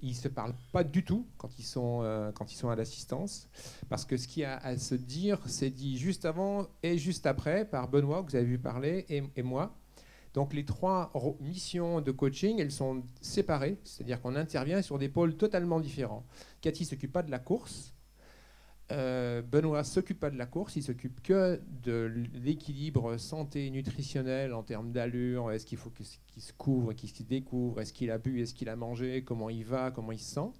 Ils ne se parlent pas du tout quand ils sont à l'assistance, parce que ce qu'il y a à se dire, c'est dit juste avant et juste après par Benoît, que vous avez vu parler, et moi. Donc les 3 missions de coaching, elles sont séparées, c'est-à-dire qu'on intervient sur des pôles totalement différents. Cathy ne s'occupe pas de la course, Benoît ne s'occupe pas de la course, il s'occupe que de l'équilibre santé nutritionnel en termes d'allure, est-ce qu'il faut qu'il se couvre, qu'il se découvre, est-ce qu'il a bu, est-ce qu'il a mangé, comment il va, comment il se sent.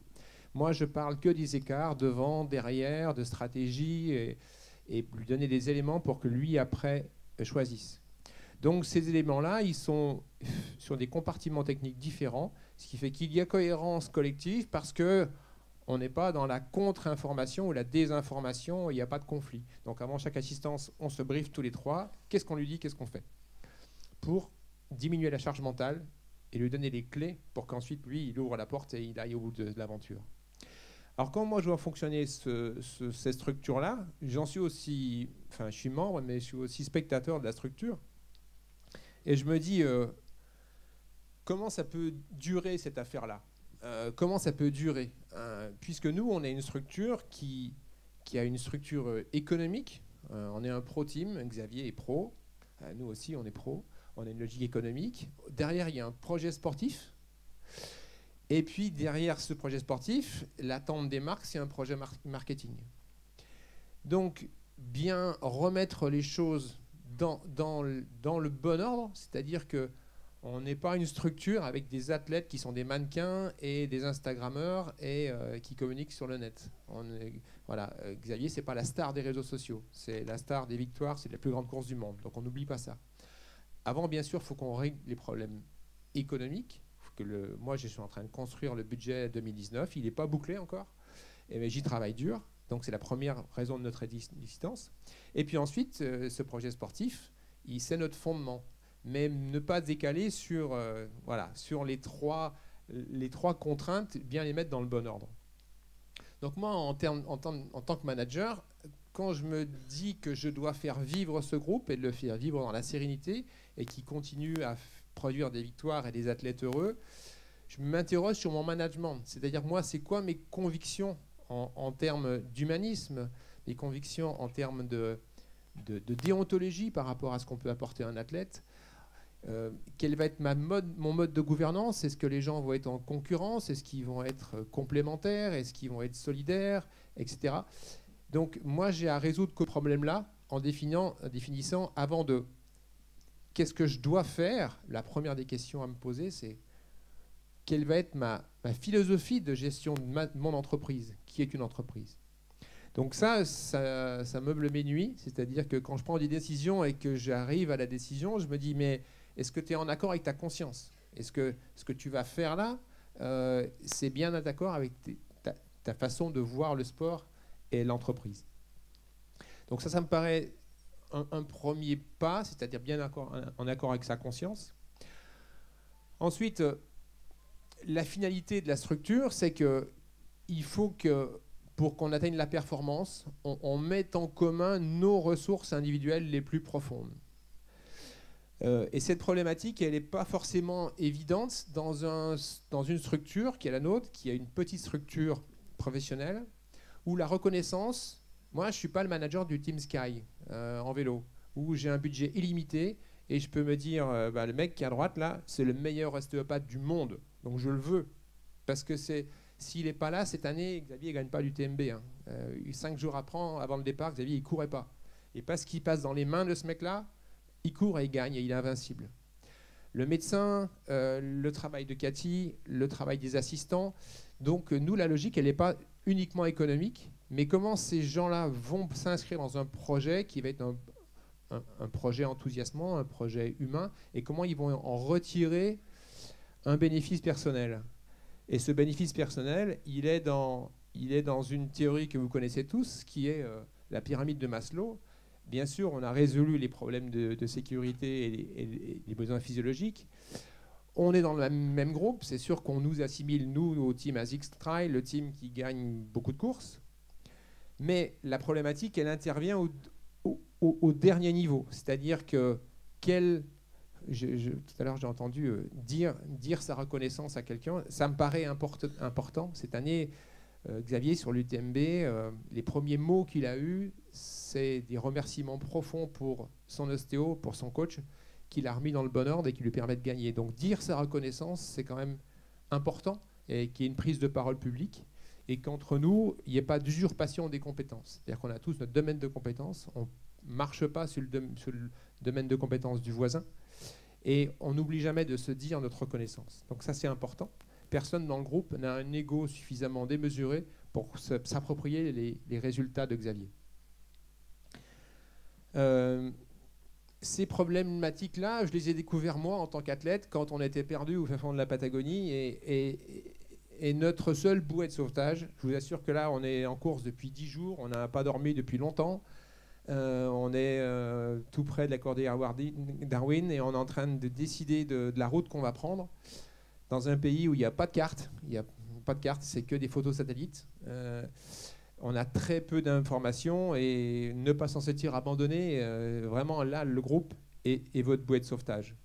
Moi, je parle que des écarts, devant, derrière, de stratégie, et lui donner des éléments pour que lui, après, choisisse. Donc ces éléments-là, ils sont sur des compartiments techniques différents, ce qui fait qu'il y a cohérence collective parce qu'on n'est pas dans la contre-information ou la désinformation, il n'y a pas de conflit. Donc avant chaque assistance, on se briefe tous les 3, qu'est-ce qu'on lui dit, qu'est-ce qu'on fait, pour diminuer la charge mentale et lui donner les clés pour qu'ensuite, lui, il ouvre la porte et il aille au bout de l'aventure. Alors quand moi je vois fonctionner cette structure-là, j'en suis aussi, enfin je suis membre, mais je suis aussi spectateur de la structure. Et je me dis, comment ça peut durer cette affaire-là, comment ça peut durer, puisque nous, on est une structure qui a une structure économique. On est un pro-team, Xavier est pro, nous aussi on est pro, on a une logique économique. Derrière, il y a un projet sportif. Et puis, derrière ce projet sportif, l'attente des marques, c'est un projet marketing. Donc, bien remettre les choses dans le bon ordre, c'est-à-dire qu'on n'est pas une structure avec des athlètes qui sont des mannequins et des Instagrammeurs et qui communiquent sur le net. Voilà, Xavier, c'est pas la star des réseaux sociaux, c'est la star des victoires, c'est la plus grande course du monde, donc on n'oublie pas ça. Avant, bien sûr, il faut qu'on règle les problèmes économiques. Moi, je suis en train de construire le budget 2019, il n'est pas bouclé encore, et j'y travaille dur. Donc c'est la première raison de notre existence. Et puis ensuite, ce projet sportif, c'est notre fondement. Mais ne pas décaler sur les trois contraintes, bien les mettre dans le bon ordre. Donc moi, en tant que manager, quand je me dis que je dois faire vivre ce groupe et de le faire vivre dans la sérénité et qu'il continue à produire des victoires et des athlètes heureux, je m'interroge sur mon management. C'est-à-dire, moi, c'est quoi mes convictions en termes d'humanisme, mes convictions en termes de déontologie par rapport à ce qu'on peut apporter à un athlète. Quel va être mon mode de gouvernance? Est-ce que les gens vont être en concurrence? Est-ce qu'ils vont être complémentaires? Est-ce qu'ils vont être solidaires? Etc. Donc moi, j'ai à résoudre ce problème-là en définissant avant de qu'est-ce que je dois faire. La première des questions à me poser, c'est quelle va être ma philosophie de gestion de mon entreprise, qui est une entreprise. Donc ça meuble mes nuits, c'est-à-dire que quand je prends des décisions et que j'arrive à la décision, je me dis, mais est-ce que tu es en accord avec ta conscience? Est-ce que ce que tu vas faire là, c'est bien en accord avec ta façon de voir le sport et l'entreprise? Donc ça me paraît un premier pas, c'est-à-dire bien en accord avec sa conscience. Ensuite, la finalité de la structure, c'est qu'il faut que, pour qu'on atteigne la performance, on mette en commun nos ressources individuelles les plus profondes. Et cette problématique, elle n'est pas forcément évidente dans une structure qui est la nôtre, qui a une petite structure professionnelle, où la reconnaissance, moi je ne suis pas le manager du Team Sky en vélo, où j'ai un budget illimité et je peux me dire, le mec qui est à droite là, c'est le meilleur ostéopathe du monde, donc je le veux, parce que s'il n'est pas là cette année, Xavier ne gagne pas du TMB. 5 jours avant le départ, Xavier il ne courait pas. Et parce qu'il passe dans les mains de ce mec-là, il court et il gagne et il est invincible. Le médecin, le travail de Cathy, le travail des assistants. Donc nous, la logique, elle n'est pas uniquement économique, mais comment ces gens-là vont s'inscrire dans un projet qui va être un projet enthousiasmant, un projet humain, et comment ils vont en retirer un bénéfice personnel. Et ce bénéfice personnel, il est dans une théorie que vous connaissez tous, qui est la pyramide de Maslow. Bien sûr, on a résolu les problèmes de sécurité et les besoins physiologiques. on est dans le même groupe. C'est sûr qu'on nous assimile, nous, au team ASICS Trail, le team qui gagne beaucoup de courses. Mais la problématique, elle intervient au dernier niveau. C'est-à-dire que tout à l'heure, j'ai entendu dire sa reconnaissance à quelqu'un. Ça me paraît important. Cette année, Xavier, sur l'UTMB, les premiers mots qu'il a eus, c'est des remerciements profonds pour son ostéo, pour son coach, qui l'a remis dans le bon ordre et qui lui permet de gagner. Donc dire sa reconnaissance, c'est quand même important, et qu'il y ait une prise de parole publique, et qu'entre nous, il n'y ait pas d'usurpation des compétences. C'est-à-dire qu'on a tous notre domaine de compétences, on ne marche pas sur le domaine de compétences du voisin, et on n'oublie jamais de se dire notre reconnaissance. Donc ça, c'est important. Personne dans le groupe n'a un ego suffisamment démesuré pour s'approprier les résultats de Xavier. Ces problématiques-là, je les ai découverts moi en tant qu'athlète quand on était perdu au fin fond de la Patagonie, et notre seul bouée de sauvetage, je vous assure que là, on est en course depuis 10 jours, on n'a pas dormi depuis longtemps. On est tout près de la cordillère Darwin et on est en train de décider de la route qu'on va prendre dans un pays où il n'y a pas de carte. Il n'y a pas de carte, c'est que des photos satellites. On a très peu d'informations et ne pas s'en sentir abandonné, vraiment là, le groupe est votre bouée de sauvetage.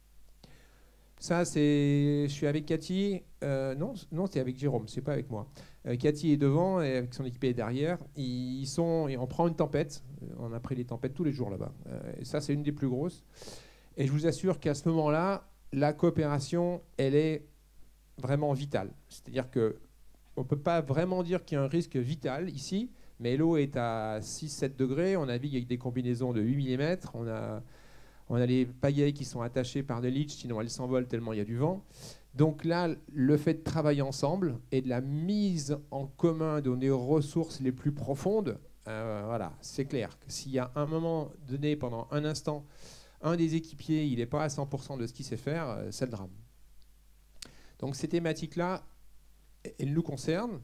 Ça, je suis avec Cathy. Non, c'est avec Jérôme, c'est pas avec moi. Cathy est devant et avec son équipe est derrière. Et on prend une tempête. On a pris des tempêtes tous les jours là-bas. Et ça, c'est une des plus grosses. Et je vous assure qu'à ce moment-là, la coopération, elle est vraiment vitale. C'est-à-dire qu'on ne peut pas vraiment dire qu'il y a un risque vital ici, mais l'eau est à 6-7 degrés. On navigue avec des combinaisons de 8 mm. On a les pagaies qui sont attachées par des leads, sinon elles s'envolent tellement il y a du vent. Donc là, le fait de travailler ensemble et de la mise en commun de nos ressources les plus profondes, voilà, c'est clair que s'il y a un moment donné, pendant un instant, un des équipiers, il n'est pas à 100% de ce qu'il sait faire, c'est le drame. Donc ces thématiques-là, elles nous concernent.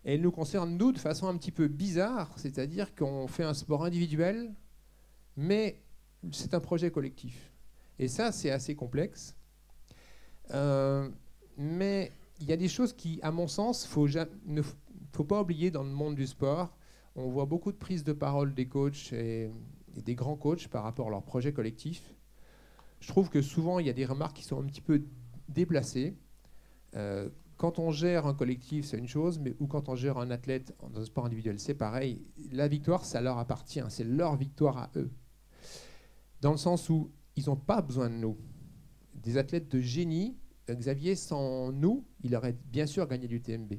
Et elles nous concernent, nous, de façon un petit peu bizarre, c'est-à-dire qu'on fait un sport individuel, mais c'est un projet collectif. Et ça, c'est assez complexe. Mais il y a des choses qui, à mon sens, ne faut pas oublier dans le monde du sport. On voit beaucoup de prises de parole des coachs et des grands coachs par rapport à leur projet collectif. Je trouve que souvent, il y a des remarques qui sont un petit peu déplacées. Quand on gère un collectif, c'est une chose, ou quand on gère un athlète dans un sport individuel, c'est pareil. La victoire, ça leur appartient. C'est leur victoire à eux. Dans le sens où ils n'ont pas besoin de nous. Des athlètes de génie, Xavier, sans nous, il aurait bien sûr gagné l'UTMB.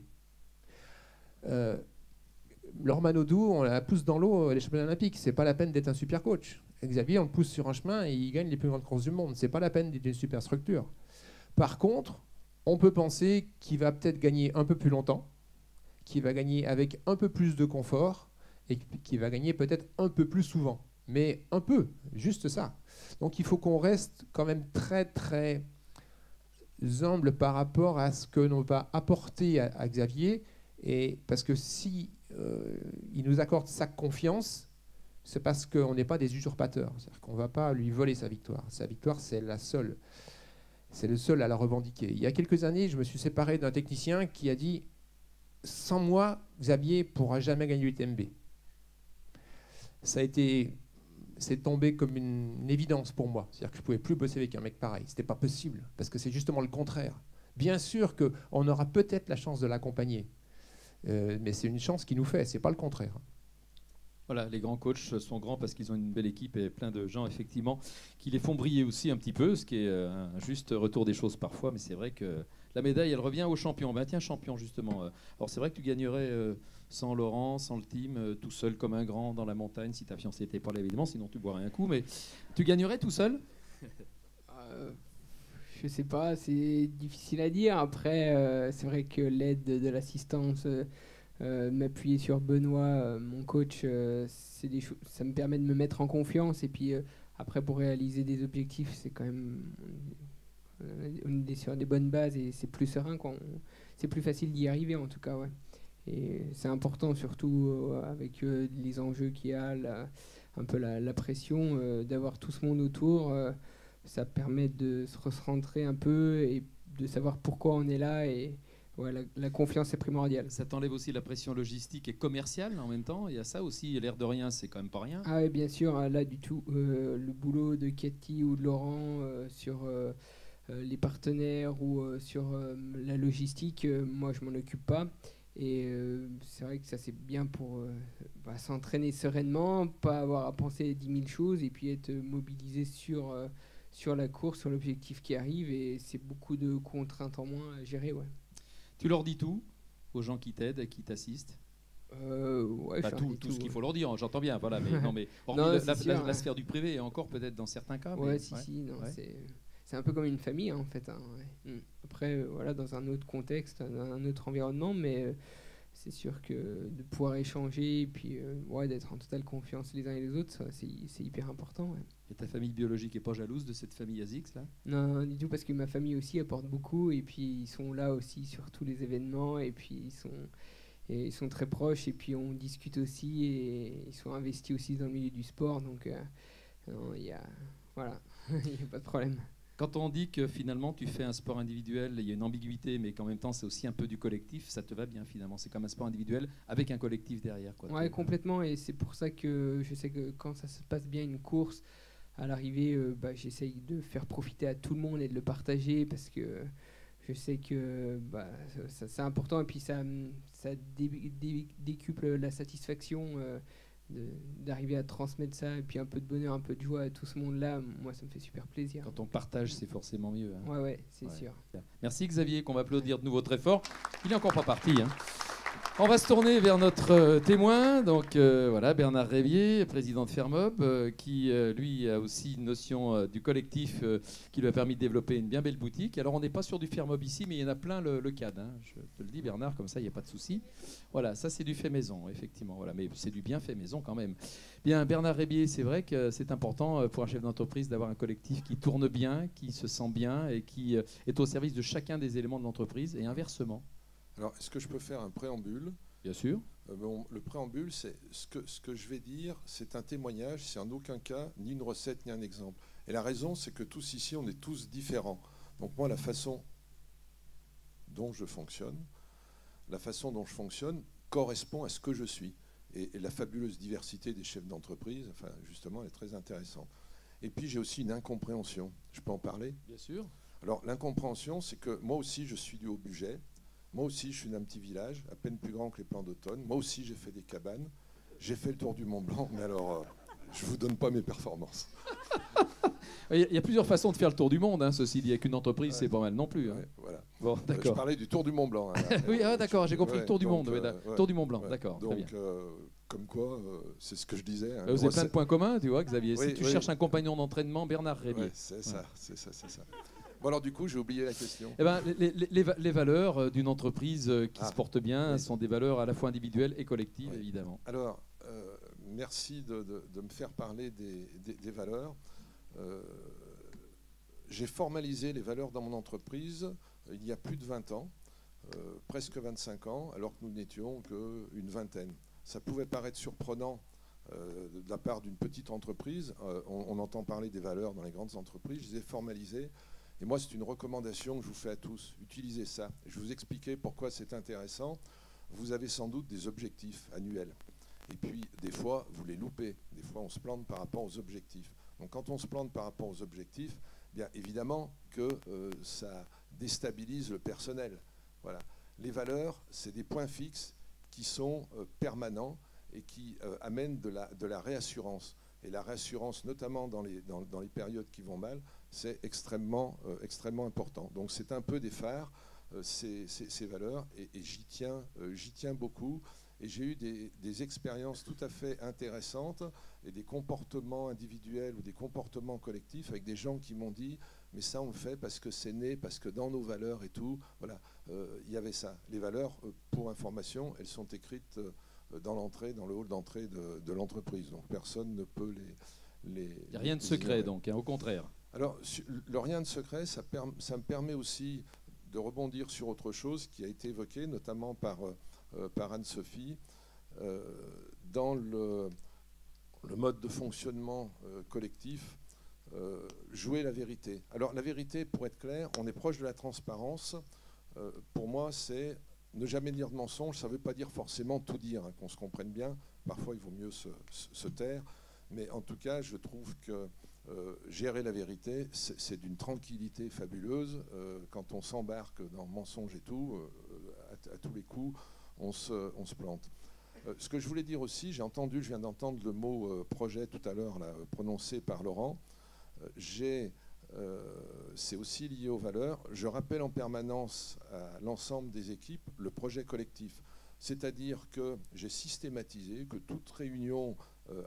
Laure Manodou, on la pousse dans l'eau, les championnats olympiques. C'est pas la peine d'être un super coach. Xavier, on le pousse sur un chemin et il gagne les plus grandes courses du monde. C'est pas la peine d'être une super structure. Par contre, on peut penser qu'il va peut-être gagner un peu plus longtemps, qu'il va gagner avec un peu plus de confort et qu'il va gagner peut-être un peu plus souvent. Mais un peu, juste ça. Donc il faut qu'on reste quand même très très humble par rapport à ce que l'on va apporter à Xavier, et parce que si il nous accorde sa confiance, c'est parce qu'on n'est pas des usurpateurs. C'est-à-dire qu'on ne va pas lui voler sa victoire. Sa victoire, c'est la seule. C'est le seul à la revendiquer. Il y a quelques années, je me suis séparé d'un technicien qui a dit « Sans moi, Xavier ne pourra jamais gagner l'UTMB ». C'est tombé comme une évidence pour moi. C'est-à-dire que je ne pouvais plus bosser avec un mec pareil. Ce n'était pas possible, parce que c'est justement le contraire. Bien sûr qu'on aura peut-être la chance de l'accompagner, mais c'est une chance qu'il nous fait, ce n'est pas le contraire. Voilà, les grands coachs sont grands parce qu'ils ont une belle équipe et plein de gens, effectivement, qui les font briller aussi un petit peu, ce qui est un juste retour des choses parfois, mais c'est vrai que la médaille, elle revient aux champions. Ben, tiens, champion, justement. Alors, c'est vrai que tu gagnerais sans Laurent, sans le team, tout seul comme un grand dans la montagne, si ta fiancée n'était pas là, évidemment, sinon tu boirais un coup, mais tu gagnerais tout seul? Je sais pas, c'est difficile à dire. Après, c'est vrai que l'aide de l'assistance, m'appuyer sur Benoît, mon coach, ça me permet de me mettre en confiance. Et puis après, pour réaliser des objectifs, c'est quand même on est sur des bonnes bases et c'est plus serein, c'est plus facile d'y arriver en tout cas. Ouais. Et c'est important, surtout avec les enjeux qu'il y a, un peu la pression d'avoir tout ce monde autour. ça permet de se recentrer un peu et de savoir pourquoi on est là. Et ouais, la confiance est primordiale. Ça t'enlève aussi la pression logistique et commerciale en même temps. Il y a ça aussi, l'air de rien, c'est quand même pas rien. Ah oui, bien sûr, là du tout. Le boulot de Cathy ou de Laurent sur les partenaires ou sur la logistique, moi je m'en occupe pas. Et c'est vrai que ça c'est bien pour s'entraîner sereinement, pas avoir à penser 10 000 choses et puis être mobilisé sur la course, sur l'objectif qui arrive. Et c'est beaucoup de contraintes en moins à gérer. Ouais. Tu leur dis tout aux gens qui t'aident, qui t'assistent? Ouais, tout ce qu'il faut leur dire, j'entends bien. Voilà, mais non, mais hormis non, la sphère du privé et encore peut-être dans certains cas. Ouais, mais, non, c'est un peu comme une famille en fait. Hein, ouais. Après, voilà, dans un autre contexte, dans un autre environnement, mais c'est sûr que de pouvoir échanger et puis d'être en totale confiance les uns et les autres, c'est hyper important. Ouais. Et ta famille biologique est pas jalouse de cette famille ASICS là? Non, du tout, parce que ma famille aussi apporte beaucoup et puis ils sont là aussi sur tous les événements et puis ils sont très proches et puis on discute aussi et ils sont investis aussi dans le milieu du sport, donc il y a pas de problème. Quand on dit que finalement tu fais un sport individuel, il y a une ambiguïté, mais qu'en même temps c'est aussi un peu du collectif, ça te va bien finalement. C'est comme un sport individuel avec un collectif derrière. Quoi. Ouais, complètement. Et c'est pour ça que je sais que quand ça se passe bien une course, à l'arrivée, j'essaye de faire profiter à tout le monde et de le partager parce que je sais que c'est important et puis ça décuple la satisfaction. D'arriver à transmettre ça et puis un peu de bonheur, un peu de joie à tout ce monde-là, moi ça me fait super plaisir. Quand on partage, c'est forcément mieux. Hein. Ouais, c'est sûr. Merci Xavier, qu'on va applaudir de nouveau très fort. Il n'est encore pas parti. Hein. On va se tourner vers notre témoin, donc Bernard Rébier, président de Fermob, qui lui a aussi une notion du collectif qui lui a permis de développer une bien belle boutique. Alors on n'est pas sur du Fermob ici, mais il y en a plein le CAD. Hein. Je te le dis Bernard, comme ça il n'y a pas de souci. Voilà, ça c'est du fait maison, effectivement. Voilà, mais c'est du bien fait maison quand même. Bien, Bernard Rébier, c'est vrai que c'est important pour un chef d'entreprise d'avoir un collectif qui tourne bien, qui se sent bien et qui est au service de chacun des éléments de l'entreprise et inversement. Alors, est-ce que je peux faire un préambule? Bien sûr. Le préambule, c'est ce que je vais dire, c'est un témoignage, c'est en aucun cas ni une recette ni un exemple. Et la raison, c'est que tous ici, on est tous différents. Donc moi, la façon dont je fonctionne correspond à ce que je suis. Et la fabuleuse diversité des chefs d'entreprise, justement, est très intéressante. Et puis, j'ai aussi une incompréhension. Je peux en parler? Bien sûr. Alors, l'incompréhension, c'est que moi aussi, je suis du Haut-Bugey. Moi aussi, je suis d'un petit village, à peine plus grand que les Plans d'Automne. Moi aussi, j'ai fait des cabanes. J'ai fait le tour du Mont Blanc, mais alors, je ne vous donne pas mes performances. Il y a plusieurs façons de faire le tour du monde, hein, ceci dit. Avec une entreprise, c'est pas mal non plus. Hein. Ouais, voilà. Bon, d'accord. Je parlais du tour du Mont Blanc. Hein, oui, d'accord, j'ai compris le tour du monde. Tour du Mont Blanc, d'accord. Donc, comme quoi, c'est ce que je disais. Hein, vous avez plein de points communs, tu vois, Xavier. Oui, si tu cherches un compagnon d'entraînement, Bernard Rébier. C'est ça. Bon, alors du coup, j'ai oublié la question. Eh ben, les valeurs d'une entreprise qui se porte bien sont des valeurs à la fois individuelles et collectives, évidemment. Alors, merci de me faire parler des valeurs. J'ai formalisé les valeurs dans mon entreprise il y a plus de 20 ans, presque 25 ans, alors que nous n'étions qu'une vingtaine. Ça pouvait paraître surprenant de la part d'une petite entreprise. On entend parler des valeurs dans les grandes entreprises. Je les ai formalisées. Et moi, c'est une recommandation que je vous fais à tous. Utilisez ça. Je vais vous expliquer pourquoi c'est intéressant. Vous avez sans doute des objectifs annuels. Et puis, des fois, vous les loupez. Des fois, on se plante par rapport aux objectifs. Donc, quand on se plante par rapport aux objectifs, bien évidemment que ça déstabilise le personnel. Voilà. Les valeurs, c'est des points fixes qui sont permanents et qui amènent de la réassurance. Et la réassurance, notamment dans les périodes qui vont mal, c'est extrêmement important. Donc c'est un peu des phares, ces valeurs, et j'y tiens beaucoup. Et j'ai eu des expériences tout à fait intéressantes et des comportements individuels ou des comportements collectifs avec des gens qui m'ont dit « mais ça on le fait parce que c'est né, parce que dans nos valeurs et tout ». Voilà, il y avait ça. Les valeurs, pour information, elles sont écrites dans le hall d'entrée de l'entreprise. Donc personne ne peut les il n'y a rien de secret donc, hein, au contraire. Alors, le rien de secret, ça me permet aussi de rebondir sur autre chose qui a été évoqué, notamment par Anne-Sophie. Dans le mode de fonctionnement collectif, jouer la vérité. Alors la vérité, pour être clair, on est proche de la transparence. Pour moi, c'est ne jamais dire de mensonge. Ça ne veut pas dire forcément tout dire, hein, qu'on se comprenne bien. Parfois, il vaut mieux se taire. Mais en tout cas, je trouve que gérer la vérité, c'est d'une tranquillité fabuleuse. Quand on s'embarque dans mensonge et tout, à tous les coups, on se plante. Ce que je voulais dire aussi, je viens d'entendre le mot projet tout à l'heure, prononcé par Laurent. C'est aussi lié aux valeurs. Je rappelle en permanence à l'ensemble des équipes le projet collectif. C'est-à-dire que j'ai systématisé que toute réunion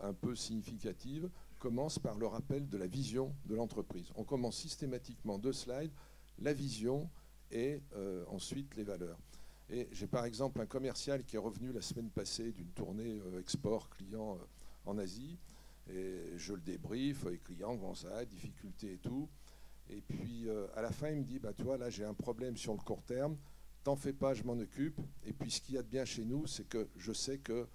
un peu significative commence par le rappel de la vision de l'entreprise. On commence systématiquement 2 slides, la vision et ensuite les valeurs. Et j'ai par exemple un commercial qui est revenu la semaine passée d'une tournée export client en Asie. Et je le débrief, les clients, comment ça va, difficultés et tout. Et puis à la fin, il me dit, bah, tu vois, là j'ai un problème sur le court terme, t'en fais pas, je m'en occupe. Et puis ce qu'il y a de bien chez nous, c'est que je sais que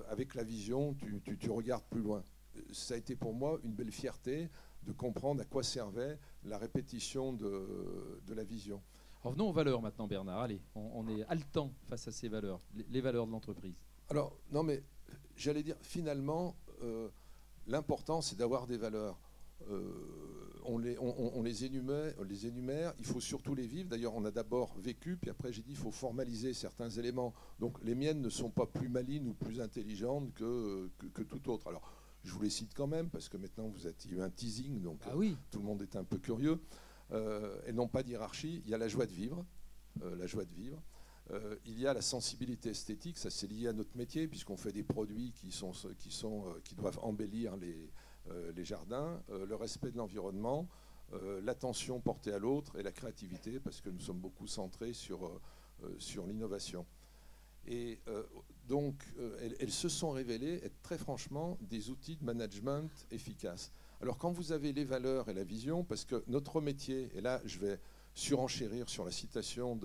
avec la vision, tu regardes plus loin. Ça a été pour moi une belle fierté de comprendre à quoi servait la répétition de la vision. Revenons aux valeurs maintenant, Bernard. Allez, on est haletant face à ces valeurs, les valeurs de l'entreprise. Alors, non mais, j'allais dire, finalement, l'important, c'est d'avoir des valeurs. On les énumère, il faut surtout les vivre. D'ailleurs, on a d'abord vécu, puis après, j'ai dit, il faut formaliser certains éléments. Donc, les miennes ne sont pas plus malines ou plus intelligentes que tout autre. Alors, je vous les cite quand même, parce que maintenant, il y a eu un teasing, donc oui. Tout le monde est un peu curieux. Elles n'ont pas d'hirarchie. Il y a la joie de vivre. Il y a la sensibilité esthétique, ça c'est lié à notre métier, puisqu'on fait des produits qui doivent embellir les jardins, le respect de l'environnement, l'attention portée à l'autre et la créativité, parce que nous sommes beaucoup centrés sur l'innovation. Et donc, elles se sont révélées être très franchement des outils de management efficaces. Alors quand vous avez les valeurs et la vision, parce que notre métier, et là je vais surenchérir sur la citation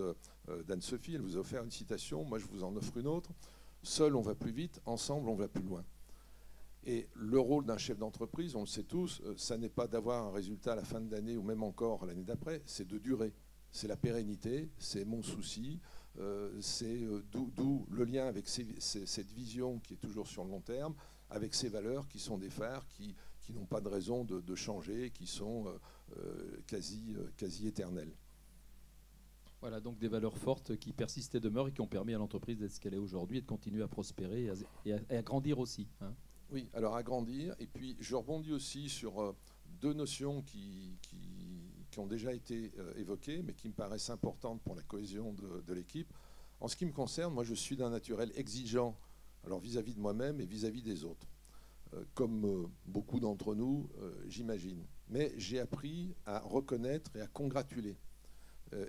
d'Anne-Sophie, elle vous a offert une citation, moi je vous en offre une autre, seul on va plus vite, ensemble on va plus loin. Et le rôle d'un chef d'entreprise, on le sait tous, ça n'est pas d'avoir un résultat à la fin de l'année ou même encore l'année d'après, c'est de durer. C'est la pérennité, c'est mon souci, c'est d'où le lien avec cette vision qui est toujours sur le long terme, avec ces valeurs qui sont des phares, qui n'ont pas de raison de changer, qui sont quasi éternelles. Voilà, donc des valeurs fortes qui persistent et demeurent et qui ont permis à l'entreprise d'être ce qu'elle est aujourd'hui et de continuer à prospérer et à grandir aussi. Hein. Oui, alors à grandir. Et puis je rebondis aussi sur 2 notions qui ont déjà été évoquées, mais qui me paraissent importantes pour la cohésion de l'équipe. En ce qui me concerne, moi je suis d'un naturel exigeant, alors vis-à-vis de moi-même et vis-à-vis des autres. Comme beaucoup d'entre nous, j'imagine. Mais j'ai appris à reconnaître et à congratuler.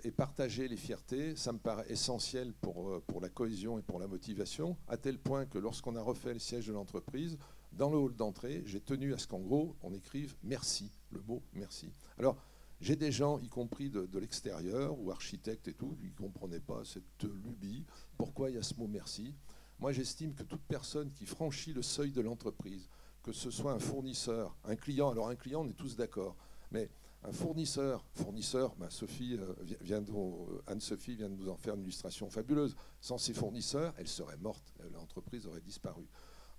Et partager les fiertés, ça me paraît essentiel pour la cohésion et pour la motivation, à tel point que lorsqu'on a refait le siège de l'entreprise, dans le hall d'entrée, j'ai tenu à ce qu'en gros, on écrive « merci », le mot « merci ». Alors, j'ai des gens, y compris de l'extérieur, ou architectes et tout, qui ne comprenaient pas cette lubie, pourquoi il y a ce mot « merci ». Moi, j'estime que toute personne qui franchit le seuil de l'entreprise, que ce soit un fournisseur, un client, alors un client, on est tous d'accord, mais un fournisseur, ben Anne-Sophie vient de nous en faire une illustration fabuleuse. Sans ces fournisseurs, elle serait morte, l'entreprise aurait disparu.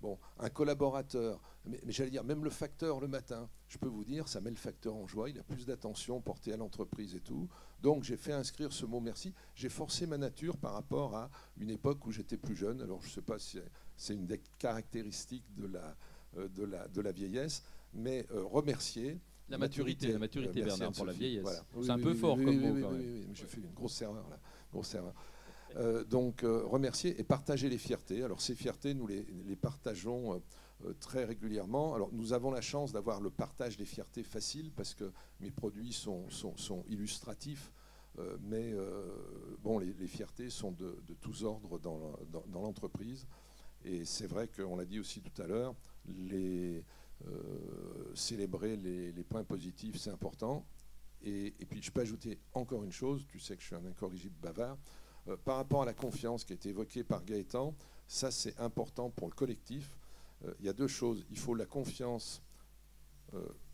Bon, un collaborateur, mais j'allais dire, même le facteur le matin, je peux vous dire, ça met le facteur en joie, il a plus d'attention portée à l'entreprise et tout. Donc j'ai fait inscrire ce mot merci. J'ai forcé ma nature par rapport à une époque où j'étais plus jeune. Alors je ne sais pas si c'est une des caractéristiques de la vieillesse, mais remercier. La maturité Bernard, pour la vieillesse. Voilà. C'est un peu fort comme mot quand même. Oui, j'ai fait une grosse erreur là. Donc remercier et partager les fiertés. Alors ces fiertés, nous les partageons très régulièrement. Alors nous avons la chance d'avoir le partage des fiertés facile parce que mes produits sont illustratifs. Mais bon, les fiertés sont de tous ordres dans l'entreprise. Et c'est vrai qu'on l'a dit aussi tout à l'heure, célébrer les points positifs, c'est important. Et puis je peux ajouter encore une chose, tu sais que je suis un incorrigible bavard, par rapport à la confiance qui a été évoquée par Gaëtan, ça c'est important pour le collectif. Il y a 2 choses, il faut la confiance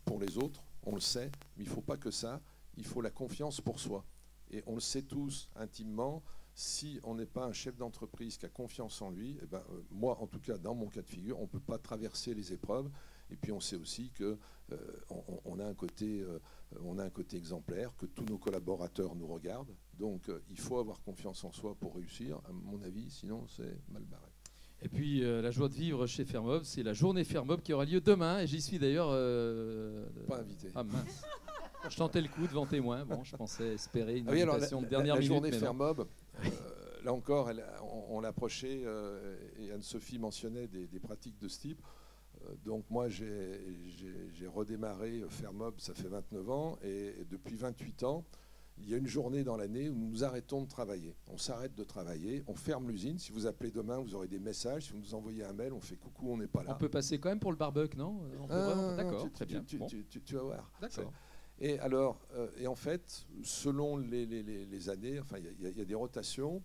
pour les autres, on le sait, mais il ne faut pas que ça, il faut la confiance pour soi. Et on le sait tous intimement, si on n'est pas un chef d'entreprise qui a confiance en lui, eh ben, moi en tout cas dans mon cas de figure, on ne peut pas traverser les épreuves. Et puis on sait aussi qu'on a un côté exemplaire, que tous nos collaborateurs nous regardent. Donc il faut avoir confiance en soi pour réussir, à mon avis, sinon c'est mal barré. Et puis la joie de vivre chez Fermob, c'est la journée Fermob qui aura lieu demain. Et j'y suis d'ailleurs... Pas invité. Ah mince. Je tentais le coup devant témoin. Bon, je pensais espérer une alors, invitation de dernière la minute. journée Fermob, là encore, on l'approchait, et Anne-Sophie mentionnait des pratiques de ce type. Donc moi, j'ai redémarré Fermob, ça fait 29 ans, et depuis 28 ans, il y a une journée dans l'année où nous arrêtons de travailler. On s'arrête de travailler, on ferme l'usine. Si vous appelez demain, vous aurez des messages. Si vous nous envoyez un mail, on fait coucou, on n'est pas là. On peut passer quand même pour le barbecue, non? D'accord, très bien. Tu vas voir. D'accord. Et alors, et en fait, selon les années, enfin, il y a des rotations,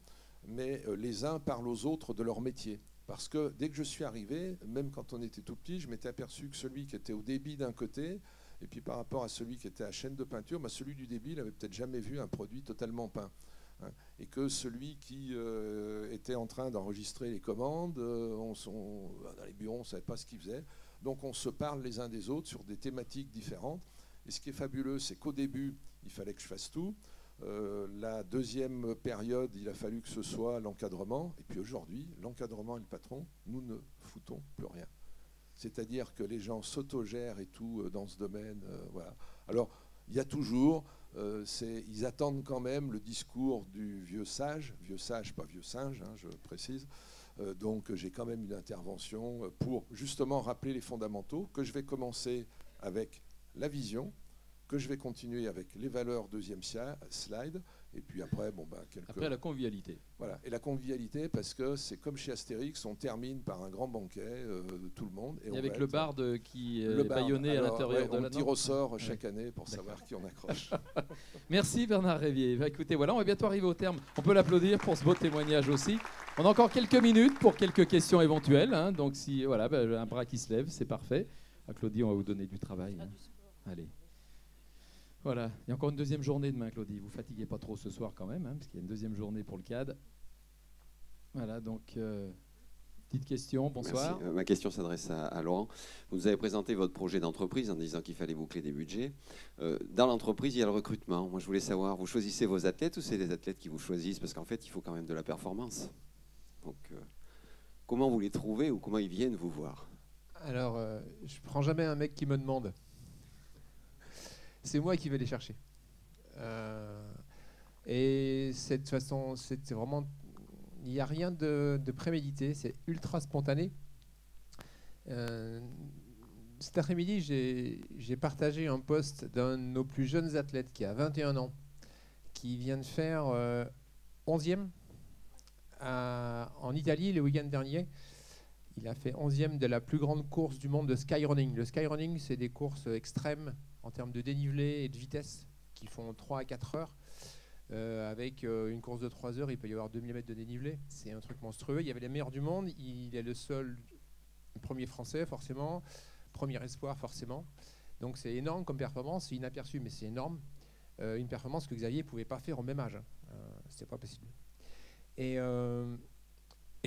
mais les uns parlent aux autres de leur métier. Parce que dès que je suis arrivé, même quand on était tout petit, je m'étais aperçu que celui qui était au débit d'un côté, et puis par rapport à celui qui était à chaîne de peinture, celui du débit, il n'avait peut-être jamais vu un produit totalement peint. Hein, et que celui qui était en train d'enregistrer les commandes, dans les bureaux, on ne savait pas ce qu'il faisait. Donc on se parle les uns des autres sur des thématiques différentes. Et ce qui est fabuleux, c'est qu'au début, il fallait que je fasse tout. La deuxième période, il a fallu que ce soit l'encadrement. Et puis aujourd'hui, l'encadrement et le patron, nous ne foutons plus rien. C'est-à-dire que les gens s'autogèrent et tout dans ce domaine. Voilà. Alors, il y a toujours, ils attendent quand même le discours du vieux sage, pas vieux singe, hein, je précise. Donc, j'ai quand même une intervention pour justement rappeler les fondamentaux, que je vais commencer avec la vision, que je vais continuer avec les valeurs, deuxième slide, et puis après, Après, la convivialité. Voilà, et la convivialité, parce que c'est comme chez Astérix, on termine par un grand banquet de tout le monde. Et avec le barde qui est bâillonné à l'intérieur de la... On tire au sort chaque année pour savoir qui on accroche. Merci Bernard Révier. Écoutez, voilà, on va bientôt arriver au terme. On peut l'applaudir pour ce beau témoignage aussi. On a encore quelques minutes pour quelques questions éventuelles. Hein, donc si, voilà, un bras qui se lève, c'est parfait. À Claudie, on va vous donner du travail. Hein. Allez. Voilà, il y a encore une deuxième journée demain, Claudie. Vous fatiguez pas trop ce soir quand même, hein, parce qu'il y a une deuxième journée pour le CAD. Voilà, donc, petite question, bonsoir. Merci. Ma question s'adresse à Laurent. Vous nous avez présenté votre projet d'entreprise en disant qu'il fallait boucler des budgets. Dans l'entreprise, il y a le recrutement. Moi, je voulais savoir, vous choisissez vos athlètes ou c'est les athlètes qui vous choisissent? Parce qu'en fait, il faut quand même de la performance. Donc, comment vous les trouvez ou comment ils viennent vous voir? Alors, je prends jamais un mec qui me demande. C'est moi qui vais les chercher. Et cette façon, c'est vraiment, il n'y a rien de prémédité, c'est ultra spontané. Cet après-midi, j'ai partagé un post d'un de nos plus jeunes athlètes qui a 21 ans, qui vient de faire 11e en Italie le week-end dernier. Il a fait 11e de la plus grande course du monde de skyrunning. Le skyrunning, c'est des courses extrêmes en termes de dénivelé et de vitesse qui font 3 à 4 heures. Avec une course de 3 heures, il peut y avoir 2000 mètres de dénivelé. C'est un truc monstrueux. Il y avait les meilleurs du monde. Il est le seul premier français, forcément. Premier espoir, forcément. Donc c'est énorme comme performance. C'est inaperçu, mais c'est énorme. Une performance que Xavier ne pouvait pas faire au même âge. C'était pas possible. Et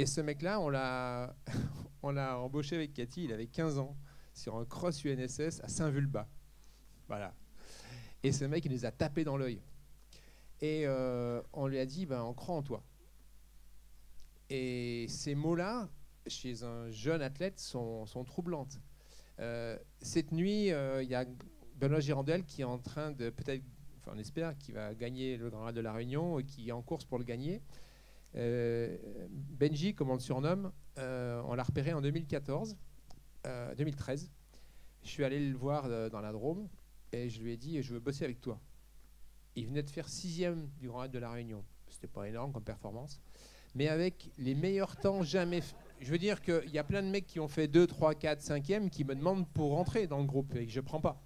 ce mec-là, on l'a embauché avec Cathy. Il avait 15 ans sur un cross UNSS à Saint-Vulbas. Voilà. Et ce mec, il nous a tapé dans l'œil. Et on lui a dit, on croit en toi. Et ces mots-là, chez un jeune athlète, sont troublantes. Cette nuit, il y a Benoît Girandel qui est en train de, peut-être, enfin on espère, qui va gagner le Grand Raid de la Réunion, et qui est en course pour le gagner. Benji, comme on le surnomme, on l'a repéré en 2013. Je suis allé le voir dans la Drôme. Et je lui ai dit, je veux bosser avec toi. Il venait de faire 6e du Grand Raid de la Réunion. C'était pas énorme comme performance. Mais avec les meilleurs temps jamais... Je veux dire qu'il y a plein de mecs qui ont fait 2, 3, 4, 5e qui me demandent pour rentrer dans le groupe et que je prends pas.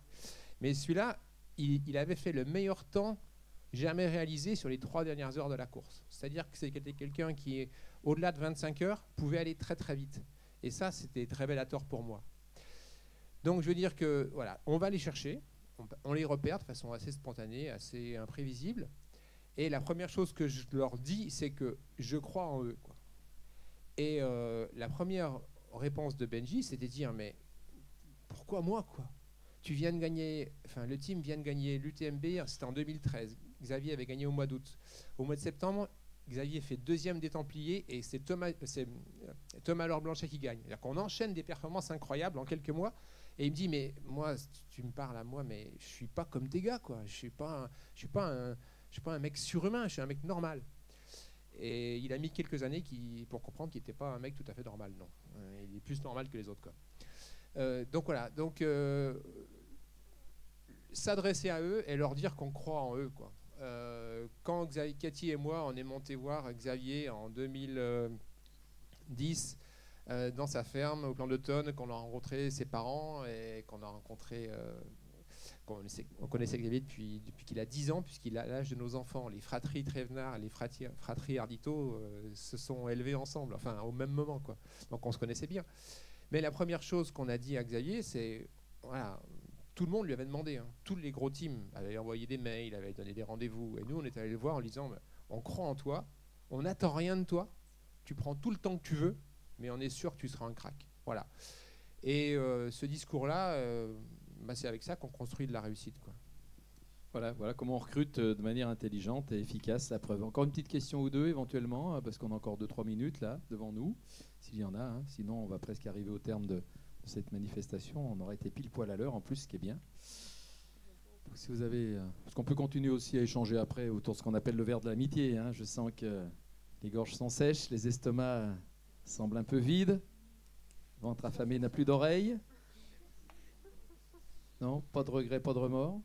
Mais celui-là, il avait fait le meilleur temps jamais réalisé sur les 3 dernières heures de la course. C'est-à-dire que c'était quelqu'un qui, au-delà de 25 heures, pouvait aller très très vite. Et ça, c'était révélateur pour moi. Donc je veux dire que, voilà, on va les chercher. on les repère de façon assez spontanée, assez imprévisible. Et la première chose que je leur dis, c'est que je crois en eux, quoi. Et la première réponse de Benji, c'était de dire, mais pourquoi moi, quoi? Tu viens de gagner, enfin le team vient de gagner l'UTMB, c'était en 2013. Xavier avait gagné au mois d'août. Au mois de septembre, Xavier fait 2e des Templiers et c'est Thomas Laure-Blanchet qui gagne. C'est-à-dire qu'on enchaîne des performances incroyables en quelques mois. Et il me dit, mais moi, tu me parles à moi, mais je suis pas comme tes gars, quoi. Je suis pas un mec surhumain, je suis un mec normal. Et il a mis quelques années pour comprendre qu'il n'était pas un mec tout à fait normal, non. Il est plus normal que les autres, quoi. Donc voilà, s'adresser à eux et leur dire qu'on croit en eux, quoi. Quand Cathy et moi, on est montés voir Xavier en 2010 dans sa ferme au Plan d'Automne, qu'on a rencontré ses parents et qu'on a rencontré... on connaissait Xavier depuis qu'il a 10 ans, puisqu'il a l'âge de nos enfants. Les fratries Trévenard et les fratries Ardito se sont élevés ensemble, enfin au même moment, quoi. Donc on se connaissait bien. Mais la première chose qu'on a dit à Xavier, c'est... Voilà, tout le monde lui avait demandé, hein. Tous les gros teams avaient envoyé des mails, avaient donné des rendez-vous. Et nous, on est allé le voir en lui disant, on croit en toi, on n'attend rien de toi, tu prends tout le temps que tu veux, mais on est sûr que tu seras un crack. Voilà. Et ce discours-là, c'est avec ça qu'on construit de la réussite, quoi. Voilà comment on recrute de manière intelligente et efficace, la preuve. Encore une petite question ou deux éventuellement, parce qu'on a encore 2-3 minutes là devant nous, s'il y en a, hein. Sinon on va presque arriver au terme de cette manifestation. On aurait été pile poil à l'heure en plus, ce qui est bien. Donc, si vous avez, parce qu'on peut continuer aussi à échanger après autour de ce qu'on appelle le verre de l'amitié, hein. Je sens que les gorges sont sèches, les estomacs semblent un peu vides, le ventre affamé n'a plus d'oreilles. Non, pas de regret, pas de remords.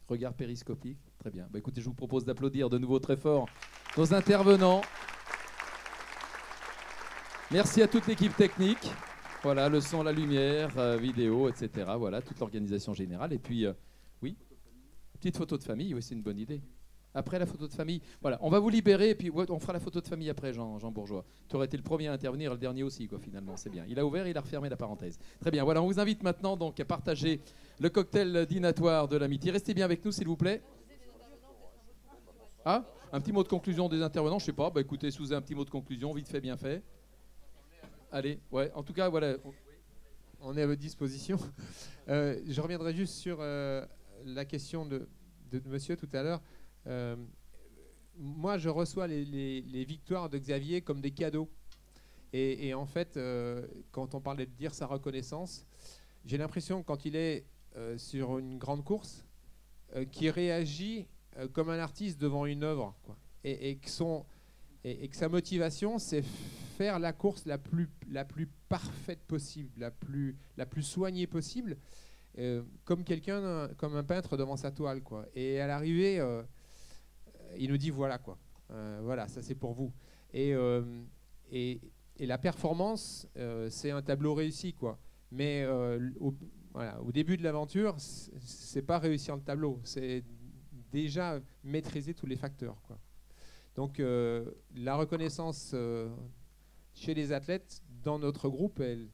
Regard périscopique, très bien. Bah, écoutez, je vous propose d'applaudir de nouveau très fort nos intervenants. Merci à toute l'équipe technique. Voilà, le son, la lumière, vidéo, etc. Voilà, toute l'organisation générale. Et puis, oui, petite photo de famille, oui, c'est une bonne idée. Après la photo de famille, voilà, on va vous libérer et puis ouais, on fera la photo de famille après, Jean Bourgeois. Tu aurais été le premier à intervenir, le dernier aussi, quoi, finalement, c'est bien. Il a ouvert, il a refermé la parenthèse. Très bien, voilà, on vous invite maintenant donc à partager le cocktail dînatoire de l'amitié. Restez bien avec nous, s'il vous plaît. Ah, un petit mot de conclusion des intervenants, je sais pas, bah écoutez, si vous avez un petit mot de conclusion, vite fait, bien fait. Allez, ouais, en tout cas, voilà. On est à votre disposition. Je reviendrai juste sur la question de monsieur tout à l'heure. Moi, je reçois les victoires de Xavier comme des cadeaux. Et en fait, quand on parlait de dire sa reconnaissance, j'ai l'impression que quand il est sur une grande course, qu'il réagit comme un artiste devant une œuvre, quoi. Et que sa motivation, c'est faire la course la plus parfaite possible, la plus soignée possible, comme un peintre devant sa toile, quoi. Et à l'arrivée, il nous dit voilà, quoi. Voilà, ça c'est pour vous. Et la performance, c'est un tableau réussi, quoi. Mais au début de l'aventure, c'est pas réussir le tableau, c'est déjà maîtriser tous les facteurs, quoi. Donc la reconnaissance chez les athlètes, dans notre groupe, elle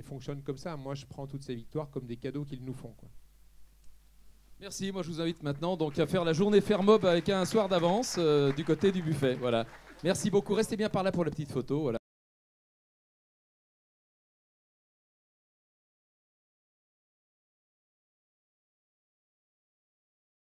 fonctionne comme ça. Moi, je prends toutes ces victoires comme des cadeaux qu'ils nous font, quoi. Merci, moi je vous invite maintenant donc à faire la journée Fermob avec un soir d'avance du côté du buffet. Voilà. Merci beaucoup, restez bien par là pour la petite photo. Voilà.